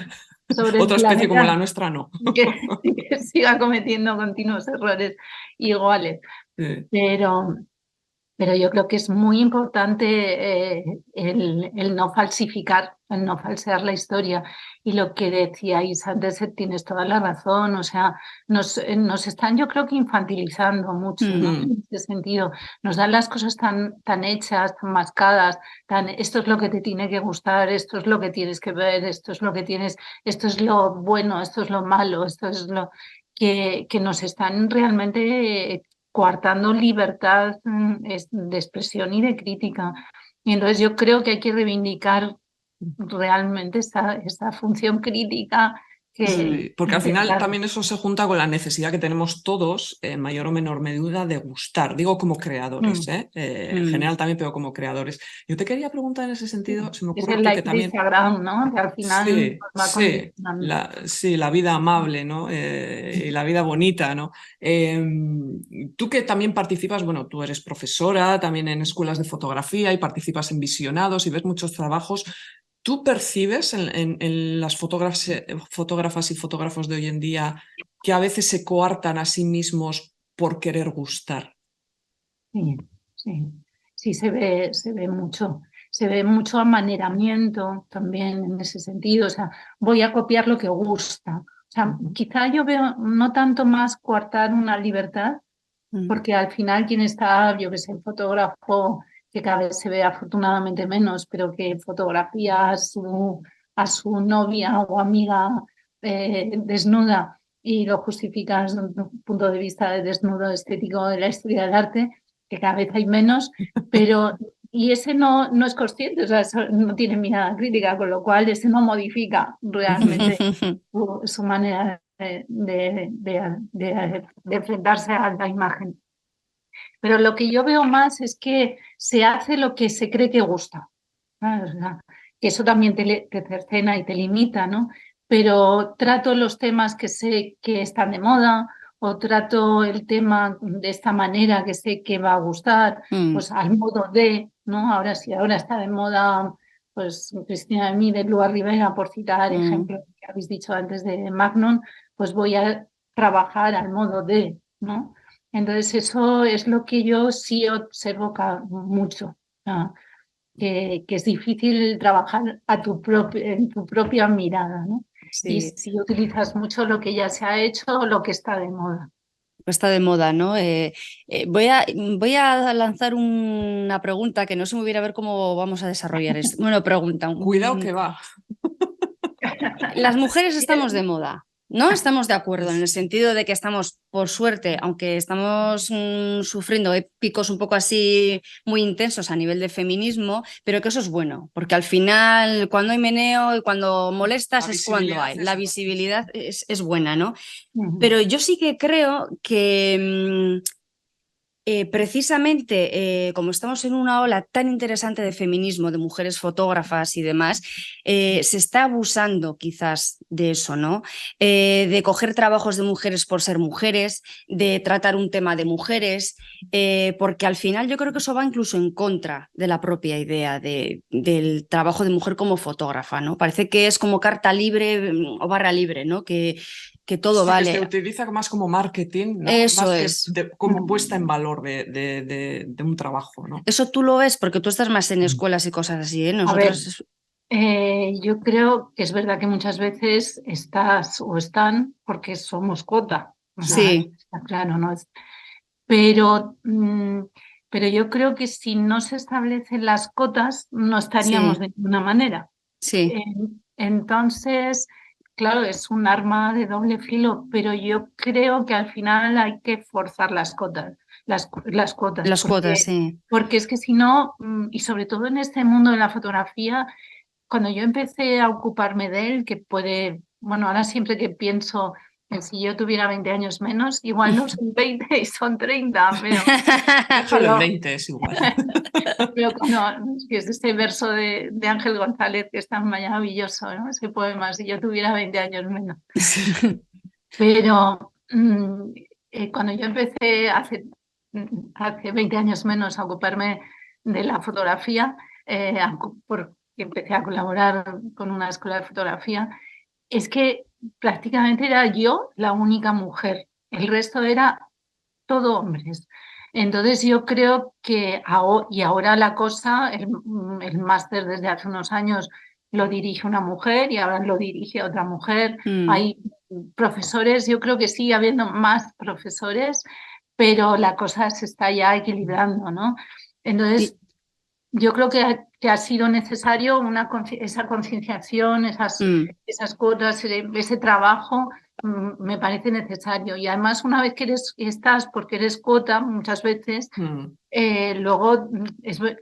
sobre el otra especie como la planeta nuestra, no. que siga cometiendo continuos errores iguales. Pero yo creo que es muy importante el no falsificar, el no falsear la historia. Y lo que decíais antes, tienes toda la razón. O sea, nos están, yo creo que infantilizando mucho, ¿no? En ese sentido. Nos dan las cosas tan hechas, tan mascadas, esto es lo que te tiene que gustar, esto es lo que tienes que ver, esto es lo que tienes, esto es lo bueno, esto es lo malo, esto es lo que nos están realmente coartando libertad de expresión y de crítica. Y entonces yo creo que hay que reivindicar realmente esa función crítica. Porque al final también eso se junta con la necesidad que tenemos todos, en mayor o menor medida, de gustar. Digo como creadores, en general también, pero como creadores. Yo te quería preguntar en ese sentido, se me ocurre es que también... Instagram, ¿no? Que al final la vida amable, ¿no? Y la vida bonita, ¿no? Tú que también participas, bueno, tú eres profesora también en escuelas de fotografía y participas en visionados y ves muchos trabajos. ¿Tú percibes en las fotógrafas y fotógrafos de hoy en día que a veces se coartan a sí mismos por querer gustar? Sí, se ve mucho. Se ve mucho amaneramiento también en ese sentido. O sea, voy a copiar lo que gusta. O sea, quizá yo veo no tanto más coartar una libertad, porque al final quien está, yo que sé, el fotógrafo que cada vez se ve afortunadamente menos, pero que fotografía a su novia o amiga desnuda y lo justifica desde un punto de vista de desnudo estético de la historia del arte, que cada vez hay menos, pero y ese no es consciente, o sea, eso no tiene mirada crítica, con lo cual ese no modifica realmente su manera de enfrentarse a la imagen. Pero lo que yo veo más es que se hace lo que se cree que gusta, ¿no? O sea, que eso también te cercena y te limita, ¿no? Pero trato los temas que sé que están de moda o trato el tema de esta manera que sé que va a gustar, pues al modo de, ¿no? Ahora está de moda, pues Cristina de Mí, de Lua Rivera, por citar ejemplos que habéis dicho antes de Magnon, pues voy a trabajar al modo de, ¿no? Entonces eso es lo que yo sí observo mucho, ¿no? Que es difícil trabajar en tu propia mirada, ¿no? Sí. y si utilizas mucho lo que ya se ha hecho o lo que está de moda. Está de moda, ¿no? Voy a lanzar una pregunta que no sé muy bien a ver cómo vamos a desarrollar esto. Bueno, pregunta. Cuidado que va. Las mujeres estamos de moda, ¿no? Estamos de acuerdo en el sentido de que estamos, por suerte, aunque estamos sufriendo picos un poco así muy intensos a nivel de feminismo, pero que eso es bueno, porque al final cuando hay meneo y cuando molestas es cuando hay. La visibilidad es buena, ¿no? Pero yo sí que creo que precisamente como estamos en una ola tan interesante de feminismo, de mujeres fotógrafas y demás, se está abusando quizás de eso, ¿no? De coger trabajos de mujeres por ser mujeres, de tratar un tema de mujeres, porque al final yo creo que eso va incluso en contra de la propia idea del trabajo de mujer como fotógrafa, ¿no? Parece que es como carta libre o barra libre, ¿no? Que todo vale. Que se utiliza más como marketing, ¿no? Eso más es. que como puesta en valor de un trabajo, ¿no? Eso tú lo ves porque tú estás más en escuelas y cosas así, ¿eh? Nosotros... A ver, yo creo que es verdad que muchas veces estás o están porque somos cuota. Sí. Está claro, ¿no? Pero yo creo que si no se establecen las cotas, no estaríamos de ninguna manera. Sí. Entonces, claro, es un arma de doble filo, pero yo creo que al final hay que forzar las cotas. Las cuotas. Las cuotas, sí. Porque es que si no, y sobre todo en este mundo de la fotografía, cuando yo empecé a ocuparme de él, que puede, bueno, ahora siempre que pienso en si yo tuviera 20 años menos, igual no son 20 y son 30, pero... Déjalo en 20, es igual. Pero que es este verso de Ángel González que es tan maravilloso, ¿no? Ese poema, si yo tuviera 20 años menos. Pero cuando yo empecé hace 20 años menos a ocuparme de la fotografía, porque empecé a colaborar con una escuela de fotografía, es que prácticamente era yo la única mujer. El resto era todo hombres. Entonces yo creo que ahora la cosa, el máster desde hace unos años lo dirige una mujer y ahora lo dirige otra mujer. Hay profesores, yo creo que sigue habiendo más profesores, pero la cosa se está ya equilibrando, ¿no? Entonces yo creo que ha sido necesario esa concienciación, esas cuotas, ese trabajo, me parece necesario. Y además, una vez que estás, porque eres cuota, muchas veces, luego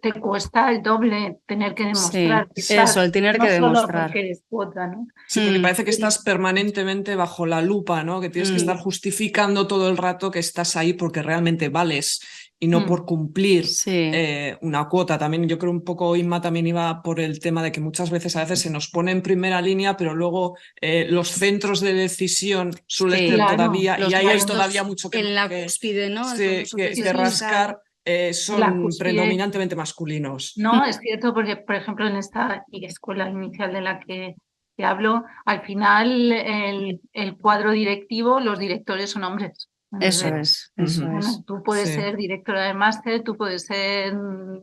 te cuesta el doble tener que demostrar. Sí, eso, el tener que demostrar. Solo porque eres cuota, ¿no? Sí, porque parece que estás permanentemente bajo la lupa, ¿no? Que tienes que estar justificando todo el rato que estás ahí porque realmente vales y no por cumplir una cuota. También yo creo un poco Inma también iba por el tema de que muchas veces a veces se nos pone en primera línea, pero luego los centros de decisión suelen ser todavía, y ahí hay todavía mucho que... En la cúspide, ¿no? Que rascar. Son predominantemente masculinos. No, es cierto, porque por ejemplo en esta escuela inicial de la que hablo, al final el cuadro directivo, los directores son hombres. Entonces, eso es. Tú puedes ser directora de máster, tú puedes ser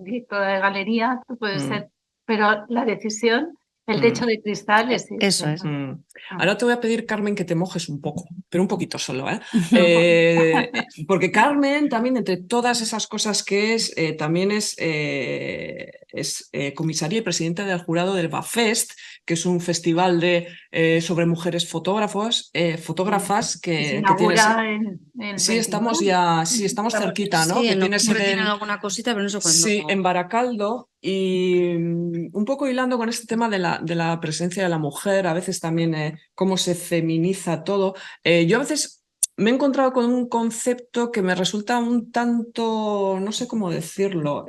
directora de galería, tú puedes ser, pero la decisión, el techo de cristal es eso es. Ahora te voy a pedir, Carmen, que te mojes un poco, pero un poquito solo, ¿eh? Porque Carmen también, entre todas esas cosas que también es comisaria y presidenta del jurado del BAFEST, que es un festival sobre mujeres fotógrafas que tienes... Sí, estamos cerquita, ¿no? Sí, que tienen alguna cosita, pero no sé cuándo. Sí, en Baracaldo, y un poco hilando con este tema de la presencia de la mujer, a veces también cómo se feminiza todo. Yo a veces me he encontrado con un concepto que me resulta un tanto, no sé cómo decirlo,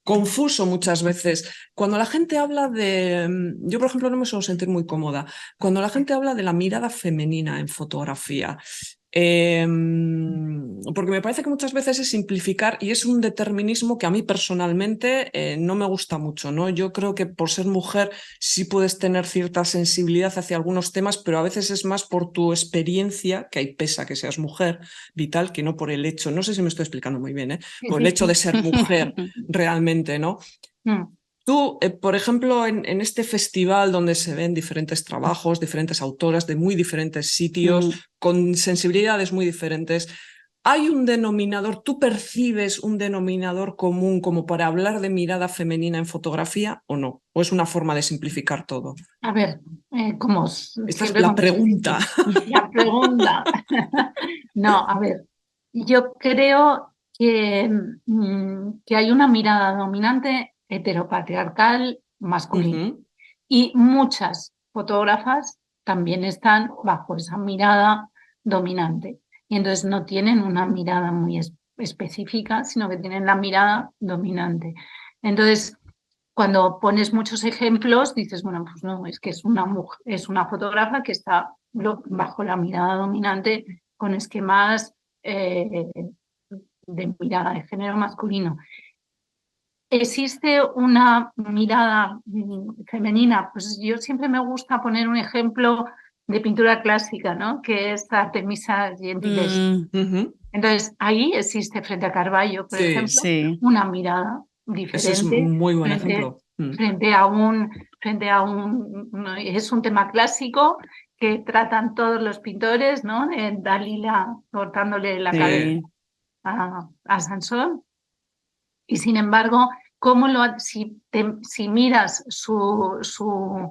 confuso muchas veces. Cuando la gente habla yo por ejemplo no me suelo sentir muy cómoda, cuando la gente habla de la mirada femenina en fotografía, porque me parece que muchas veces es simplificar y es un determinismo que a mí personalmente no me gusta mucho, ¿no? Yo creo que por ser mujer sí puedes tener cierta sensibilidad hacia algunos temas, pero a veces es más por tu experiencia, que ahí pesa que seas mujer, vital, que no por el hecho, no sé si me estoy explicando muy bien, por el hecho de ser mujer realmente, ¿no? Tú, por ejemplo, en este festival donde se ven diferentes trabajos, diferentes autoras de muy diferentes sitios, con sensibilidades muy diferentes, ¿hay un denominador, tú percibes un denominador común como para hablar de mirada femenina en fotografía o no? ¿O es una forma de simplificar todo? A ver, como Esta es siempre la pregunta. La pregunta. No, a ver, yo creo que hay una mirada dominante heteropatriarcal masculina. Y muchas fotógrafas también están bajo esa mirada dominante. Y entonces no tienen una mirada muy específica, sino que tienen la mirada dominante. Entonces, cuando pones muchos ejemplos, dices, bueno, pues no, es que es una mujer, es una fotógrafa que está bajo la mirada dominante con esquemas de mirada de género masculino. ¿Existe una mirada femenina? Pues yo siempre me gusta poner un ejemplo de pintura clásica, ¿no? Que es Artemisa Gentileschi. Entonces, ahí existe frente a Caravaggio, por ejemplo, una mirada diferente. Ese es un muy buen ejemplo. Frente a un, es un tema clásico que tratan todos los pintores, ¿no? Dalila cortándole la cabeza a Sansón. Y sin embargo, si miras su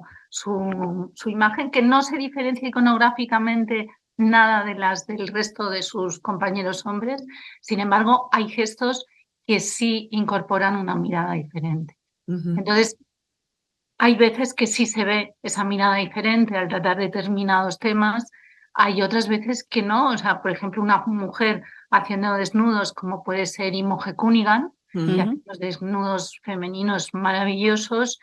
imagen, que no se diferencia iconográficamente nada de las del resto de sus compañeros hombres, sin embargo, hay gestos que sí incorporan una mirada diferente. Entonces, hay veces que sí se ve esa mirada diferente al tratar determinados temas, hay otras veces que no. O sea, por ejemplo, una mujer haciendo desnudos, como puede ser Imogen Cunningham, que hace los desnudos femeninos maravillosos,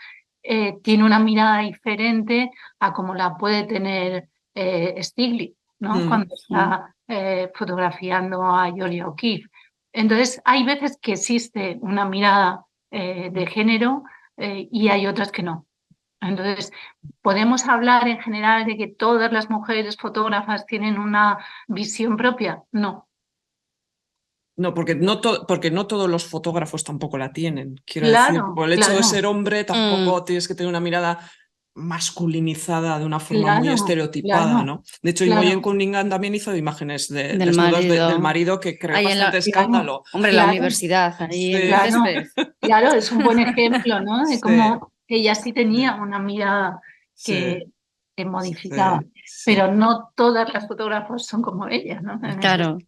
tiene una mirada diferente a como la puede tener Stiglitz, ¿no? Cuando está fotografiando a Julia O'Keeffe. Entonces, hay veces que existe una mirada de género y hay otras que no. Entonces, ¿podemos hablar en general de que todas las mujeres fotógrafas tienen una visión propia? No. No, porque no todos los fotógrafos tampoco la tienen. Quiero decir, por el hecho de ser hombre, tampoco tienes que tener una mirada masculinizada de una forma muy estereotipada, ¿no? De hecho, Imogen Cunningham también hizo imágenes de desnudos del marido que creó bastante escándalo. Hombre, la universidad, ahí en el césped. Claro, es un buen ejemplo, ¿no? De cómo ella sí tenía una mirada que modificaba. Pero no todas las fotógrafas son como ella, ¿no? Claro.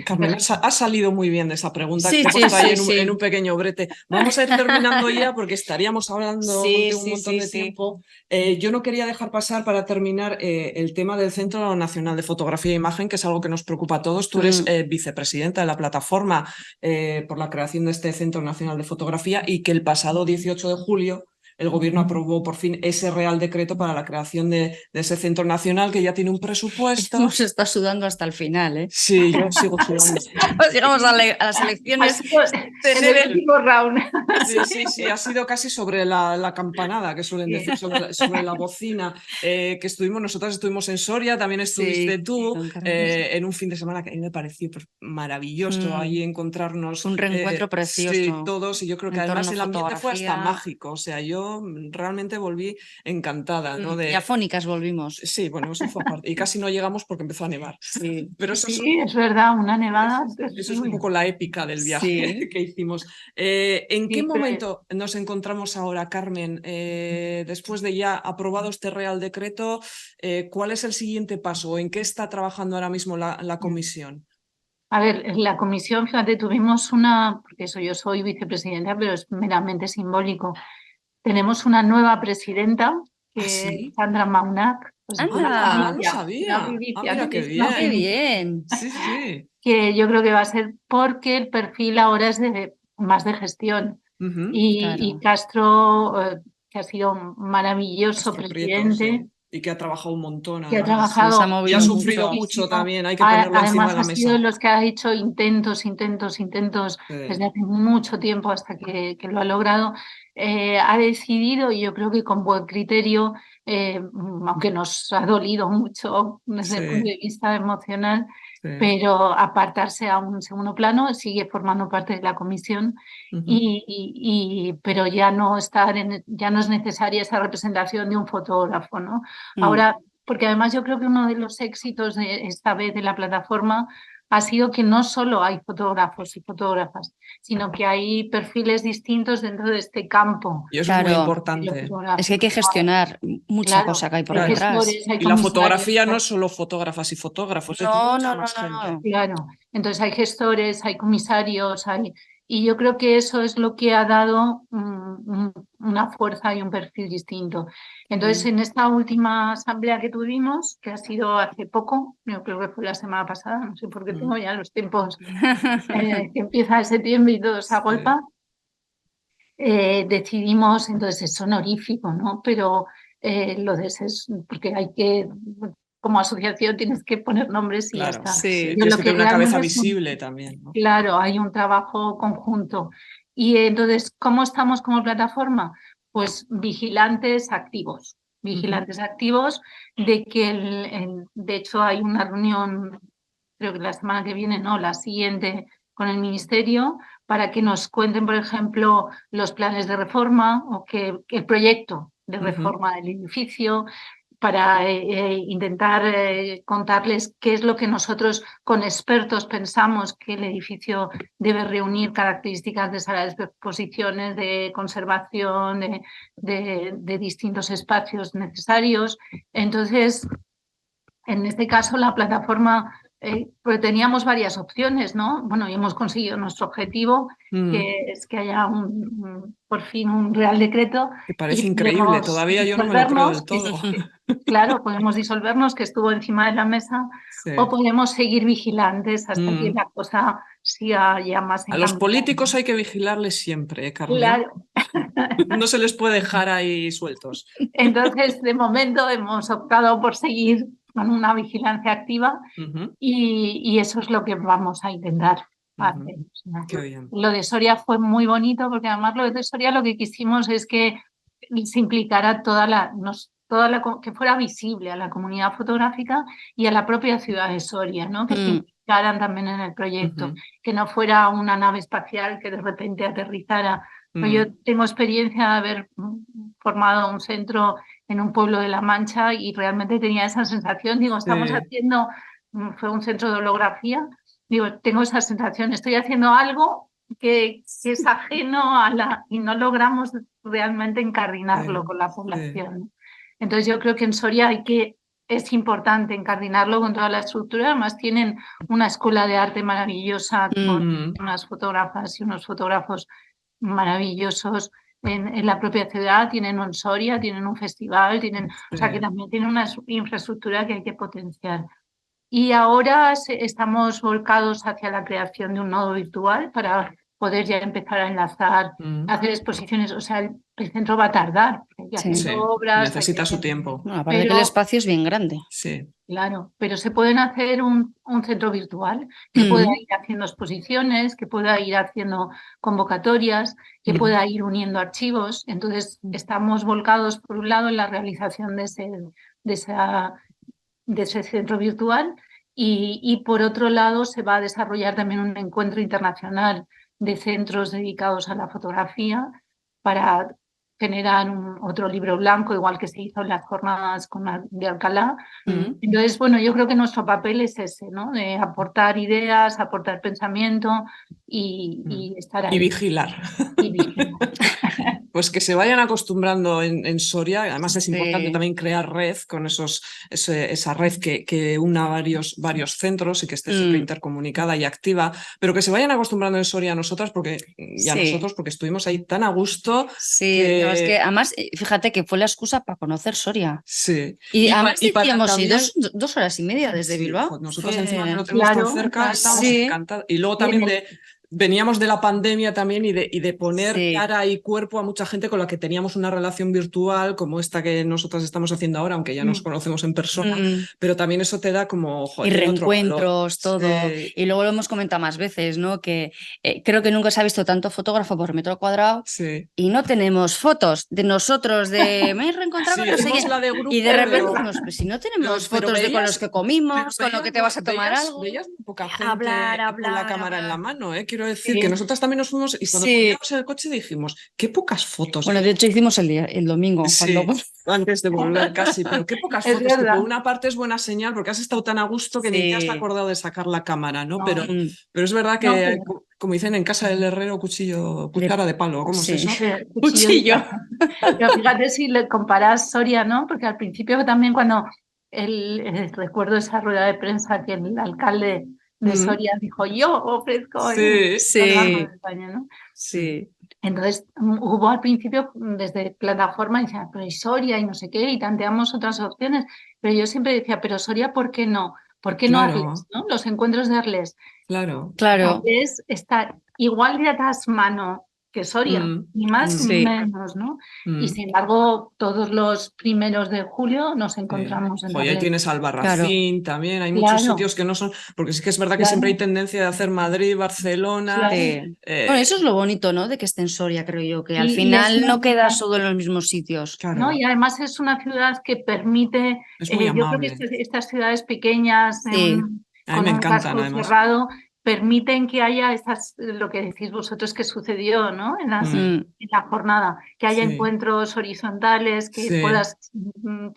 Carmen, ha salido muy bien de esa pregunta que he puesto ahí en un pequeño brete. Vamos a ir terminando ya porque estaríamos hablando de un montón de tiempo. Yo no quería dejar pasar para terminar el tema del Centro Nacional de Fotografía e Imagen, que es algo que nos preocupa a todos. Tú eres vicepresidenta de la plataforma por la creación de este Centro Nacional de Fotografía y que el pasado 18 de julio el gobierno aprobó por fin ese Real Decreto para la creación de ese centro nacional que ya tiene un presupuesto. Hemos estado sudando hasta el final, ¿eh? Sí, yo sigo sudando. Llegamos a las elecciones. El último round. Sí, ha sido casi sobre la campanada, que suelen decir, sobre la bocina, que nosotras estuvimos en Soria, también estuviste tú, en un fin de semana que a mí me pareció maravilloso allí encontrarnos. Un reencuentro precioso. Sí, todos, y yo creo que además el ambiente fue hasta mágico, o sea, yo realmente volví encantada, ¿no? Y afónicas volvimos. Sí, bueno, eso fue aparte. Y casi no llegamos porque empezó a nevar. Sí, pero eso es verdad, una nevada. Eso es un poco la épica del viaje que hicimos. ¿En qué momento nos encontramos ahora, Carmen? Después de ya aprobado este Real Decreto, ¿cuál es el siguiente paso? ¿En qué está trabajando ahora mismo la comisión? A ver, en la comisión, fíjate, tuvimos porque yo soy vicepresidenta, pero es meramente simbólico. Tenemos una nueva presidenta, que es Sandra Maunac. Pues no sabía. Mira qué bien. Qué bien. Sí. Que yo creo que va a ser porque el perfil ahora es más de gestión. Y Castro, que ha sido maravilloso presidente. Y que ha trabajado un montón. Que ha trabajado y ha sufrido mucho también, hay que ponerlo encima de la mesa. Además ha sido de los que ha hecho intentos desde hace mucho tiempo hasta que lo ha logrado. Ha decidido, y yo creo que con buen criterio, aunque nos ha dolido mucho desde el punto de vista emocional, pero apartarse a un segundo plano, sigue formando parte de la comisión, pero ya no ya no es necesaria esa representación de un fotógrafo, ¿no? Ahora, porque además yo creo que uno de los éxitos de esta vez de la plataforma ha sido que no solo hay fotógrafos y fotógrafas, sino que hay perfiles distintos dentro de este campo. Y eso es muy importante. Es que hay que gestionar mucha cosa que hay por detrás. Y la fotografía no es solo fotógrafas y fotógrafos, no. Claro, entonces hay gestores, hay comisarios, y yo creo que eso es lo que ha dado una fuerza y un perfil distinto. Entonces, en esta última asamblea que tuvimos, que ha sido hace poco, yo creo que fue la semana pasada, no sé por qué tengo ya los tiempos, que empieza el septiembre y todo se agolpa, decidimos, entonces es honorífico, ¿no? Pero lo de porque hay que... Como asociación tienes que poner nombres y ya está. Sí, tienes que tener una cabeza visible también, ¿no? Claro, hay un trabajo conjunto. Y entonces, ¿cómo estamos como plataforma? Pues vigilantes activos. Vigilantes activos de que, de hecho, hay una reunión, creo que la semana que viene, no, la siguiente, con el Ministerio, para que nos cuenten, por ejemplo, los planes de reforma o que el proyecto de reforma del edificio, para intentar contarles qué es lo que nosotros con expertos pensamos que el edificio debe reunir, características de salas de exposiciones, de conservación, de distintos espacios necesarios. Entonces, en este caso, la plataforma, pues teníamos varias opciones, ¿no? Bueno, y hemos conseguido nuestro objetivo, que es que haya por fin un Real Decreto. Que parece increíble, todavía yo no me lo creo del todo. Claro, podemos disolvernos, que estuvo encima de la mesa, o podemos seguir vigilantes hasta que la cosa siga ya más encaminada. A los políticos hay que vigilarles siempre, Carmen. Claro. No se les puede dejar ahí sueltos. Entonces, de momento hemos optado por seguir con una vigilancia activa y eso es lo que vamos a intentar hacer. Qué bien. Lo de Soria fue muy bonito porque además lo de Soria lo que quisimos es que se implicara que fuera visible a la comunidad fotográfica y a la propia ciudad de Soria, ¿no? Que se implicaran también en el proyecto, que no fuera una nave espacial que de repente aterrizara. Yo tengo experiencia de haber formado un centro en un pueblo de La Mancha y realmente tenía esa sensación, digo, estamos haciendo, fue un centro de holografía, digo, tengo esa sensación, estoy haciendo algo que es ajeno y no logramos realmente incardinarlo con la población. Entonces yo creo que en Soria es importante incardinarlo con toda la estructura, además tienen una escuela de arte maravillosa con unas fotógrafas y unos fotógrafos maravillosos en la propia ciudad, tienen un Soria, tienen un festival, o sea que también tienen una infraestructura que hay que potenciar. Y ahora estamos volcados hacia la creación de un nodo virtual para poder ya empezar a enlazar, hacer exposiciones. O sea, el centro va a tardar, porque hay obras. Necesita su tiempo. Bueno, aparte que el espacio es bien grande. Sí. Claro, pero se pueden hacer un centro virtual que pueda ir haciendo exposiciones, que pueda ir haciendo convocatorias, que pueda ir uniendo archivos. Entonces, estamos volcados, por un lado, en la realización de ese centro virtual y, por otro lado, se va a desarrollar también un encuentro internacional de centros dedicados a la fotografía para generar otro libro blanco, igual que se hizo en las jornadas de Alcalá. Entonces, bueno, yo creo que nuestro papel es ese, ¿no? De aportar ideas, aportar pensamiento y estar ahí. Y vigilar. Pues que se vayan acostumbrando en Soria. Además es importante también crear red con esa red que una varios centros y que esté siempre intercomunicada y activa, pero que se vayan acostumbrando en Soria a nosotras porque estuvimos ahí tan a gusto. Sí, es que además, fíjate que fue la excusa para conocer Soria. Sí. Y además decíamos, y 2 horas y media desde Bilbao. Nosotros encima que lo tenemos tan cerca, estamos encantados. Y luego también veníamos de la pandemia también y de poner Sí. cara y cuerpo a mucha gente con la que teníamos una relación virtual como esta que nosotras estamos haciendo ahora, aunque ya nos conocemos en persona, pero también eso te da como... Y reencuentros, todo. Sí. Y luego lo hemos comentado más veces, ¿no? Que creo que nunca se ha visto tanto fotógrafo por metro cuadrado Sí. y no tenemos fotos de nosotros, de me he reencontrado Sí, con no sé hacemos quién. la de grupo, Y de repente pero- decimos, pues si no tenemos pero fotos de con veías- los que comimos, pero con lo que te vas a tomar veías- algo. Veías muy poca gente Hablar, con la cámara en la hablar. mano, ¿eh? Quiero decir Sí. que nosotras también nos fuimos y cuando Sí. poníamos en el coche dijimos, qué pocas fotos. Bueno, de hecho hicimos el domingo. Sí, Cuando... antes de volver casi, pero qué pocas Es fotos, que verdad. por una parte es buena señal porque has estado tan a gusto que ni te has Sí. acordado de sacar la cámara, ¿no? No. Pero es verdad que, No, pero- como dicen en casa del herrero, cuchara de palo, ¿cómo Sí. es eso? Cuchillo. Pero fíjate si le comparas Soria, ¿no? Porque al principio también cuando recuerdo esa rueda de prensa que el alcalde de Soria dijo, yo ofrezco Sí, Fotógrafo de España, ¿no? Sí. Entonces hubo al principio desde plataforma y decían, pero y Soria y no sé qué, y tanteamos otras opciones, pero yo siempre decía, pero Soria, ¿por qué no? ¿Por qué no Claro. Arles, ¿no? Los encuentros de Arles. claro. Claro. Arles está igual de atrás mano que Soria, ni más ni Sí. menos, ¿no? Mm. Y sin embargo, todos los primeros de julio nos encontramos en Joder, ahí Arles. tienes Albarracín también, hay Claro. muchos sitios que no son, porque sí que es verdad que Claro. siempre hay tendencia de hacer Madrid, Barcelona. Claro. Sí. eh, Bueno, eso es lo bonito, ¿no? De que esté en Soria, creo yo, que al Y final es una no quedas ciudad- todo en los mismos sitios. claro, ¿no? Y además es una ciudad que permite, es muy yo creo que amable. estas ciudades pequeñas Sí. A mí con me un encantan, casco además. cerrado permiten que haya lo que decís vosotros que sucedió, ¿no? En la jornada, que haya Sí. encuentros horizontales, que Sí. puedas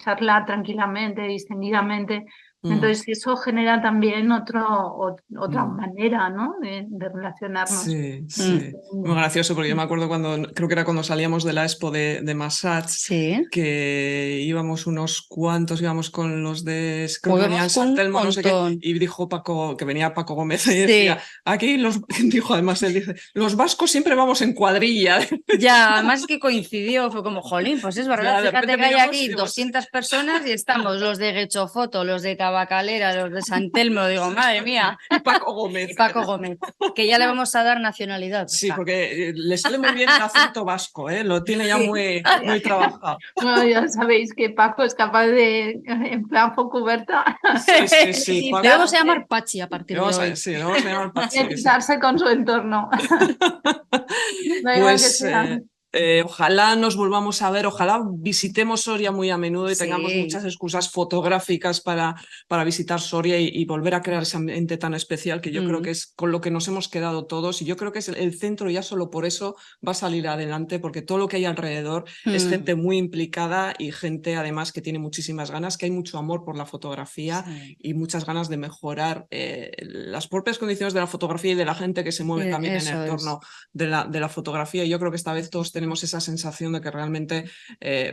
charlar tranquilamente, distendidamente. Mm. Entonces eso genera también otra Mm. manera, ¿no? de relacionarnos. Sí, sí. Muy gracioso, porque yo me acuerdo creo que era cuando salíamos de la expo de Massage, Sí. que íbamos unos cuantos, íbamos con los de, creo que Movemos venían con San un Telmo, no sé qué, montón. y dijo Paco, que venía Paco Gómez y Sí. decía, aquí dijo además él, dice, los vascos siempre vamos en cuadrilla. Ya, además que coincidió, fue como, jolín, pues es verdad, Ya, de fíjate repente que hay miramos aquí y digo, 200 personas y estamos los de Guechofoto, los de Tabacalera, los de San Telmo, digo, madre mía, Y Paco Gómez. y Paco Gómez, que ya le vamos a dar nacionalidad. Sí, porque le sale muy bien el acento vasco, ¿eh? Lo tiene ya muy, muy trabajado. Bueno, ya sabéis que Paco es capaz de, en plan Focuberta, Sí, sí. Le vamos a llamar Pachi a partir de Vamos a, hoy. sí, le vamos a llamar Pachi. sí. quitarse con su entorno. Da igual que Pues sea. ojalá nos volvamos a ver, ojalá visitemos Soria muy a menudo y tengamos Sí. muchas excusas fotográficas para visitar Soria y volver a crear ese ambiente tan especial que yo creo que es con lo que nos hemos quedado todos, y yo creo que es el centro, ya solo por eso va a salir adelante, porque todo lo que hay alrededor es gente muy implicada y gente además que tiene muchísimas ganas, que hay mucho amor por la fotografía y muchas ganas de mejorar las propias condiciones de la fotografía y de la gente que se mueve también en el entorno de la fotografía, y yo creo que esta vez todos tenemos esa sensación de que realmente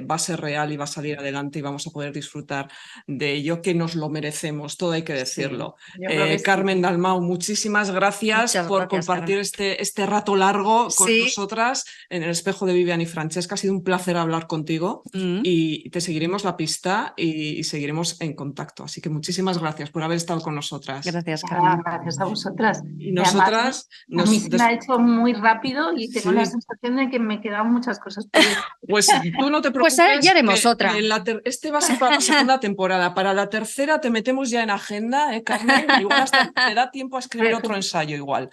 va a ser real y va a salir adelante y vamos a poder disfrutar de ello, que nos lo merecemos, todo hay que decirlo. Yo creo que sí. Carmen Dalmau, muchísimas gracias por compartir este rato largo con nosotras en el espejo de Vivian y Francesca. Ha sido un placer hablar contigo y te seguiremos la pista y seguiremos en contacto. Así que muchísimas gracias por haber estado con nosotras. Gracias, Carmen. Gracias a vosotras. Y nosotras... Además, a mí se me ha hecho muy rápido y tengo la sensación de que me quedan muchas cosas por ir. Pues tú no te preocupes. Pues ya haremos otra. Este va a ser para la segunda temporada. Para la tercera te metemos ya en agenda, Carmen. Igual hasta te da tiempo a escribir otro ensayo igual.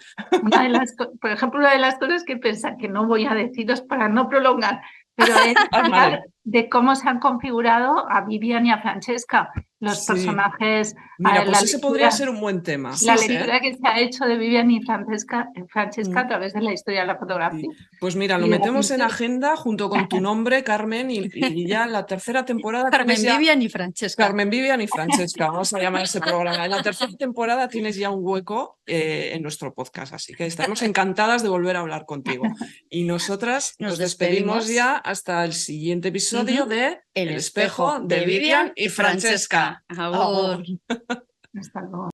Por ejemplo, una de las cosas que pensé que no voy a deciros para no prolongar, pero es hablar de cómo se han configurado a Vivian y a Francesca los personajes. Mira, pues ese podría ser un buen tema. La lectura que se ha hecho de Vivian y Francesca a través de la historia de la fotografía. Pues mira, lo metemos en agenda junto con tu nombre, Carmen, y ya en la tercera temporada... Carmen Vivian y Francesca. Carmen Vivian y Francesca, vamos a llamar ese programa. En la tercera temporada tienes ya un hueco en nuestro podcast, así que estaremos encantadas de volver a hablar contigo. Y nosotras nos despedimos ya hasta el siguiente episodio de El espejo de Vivian y Francesca. Hasta luego. Hasta luego.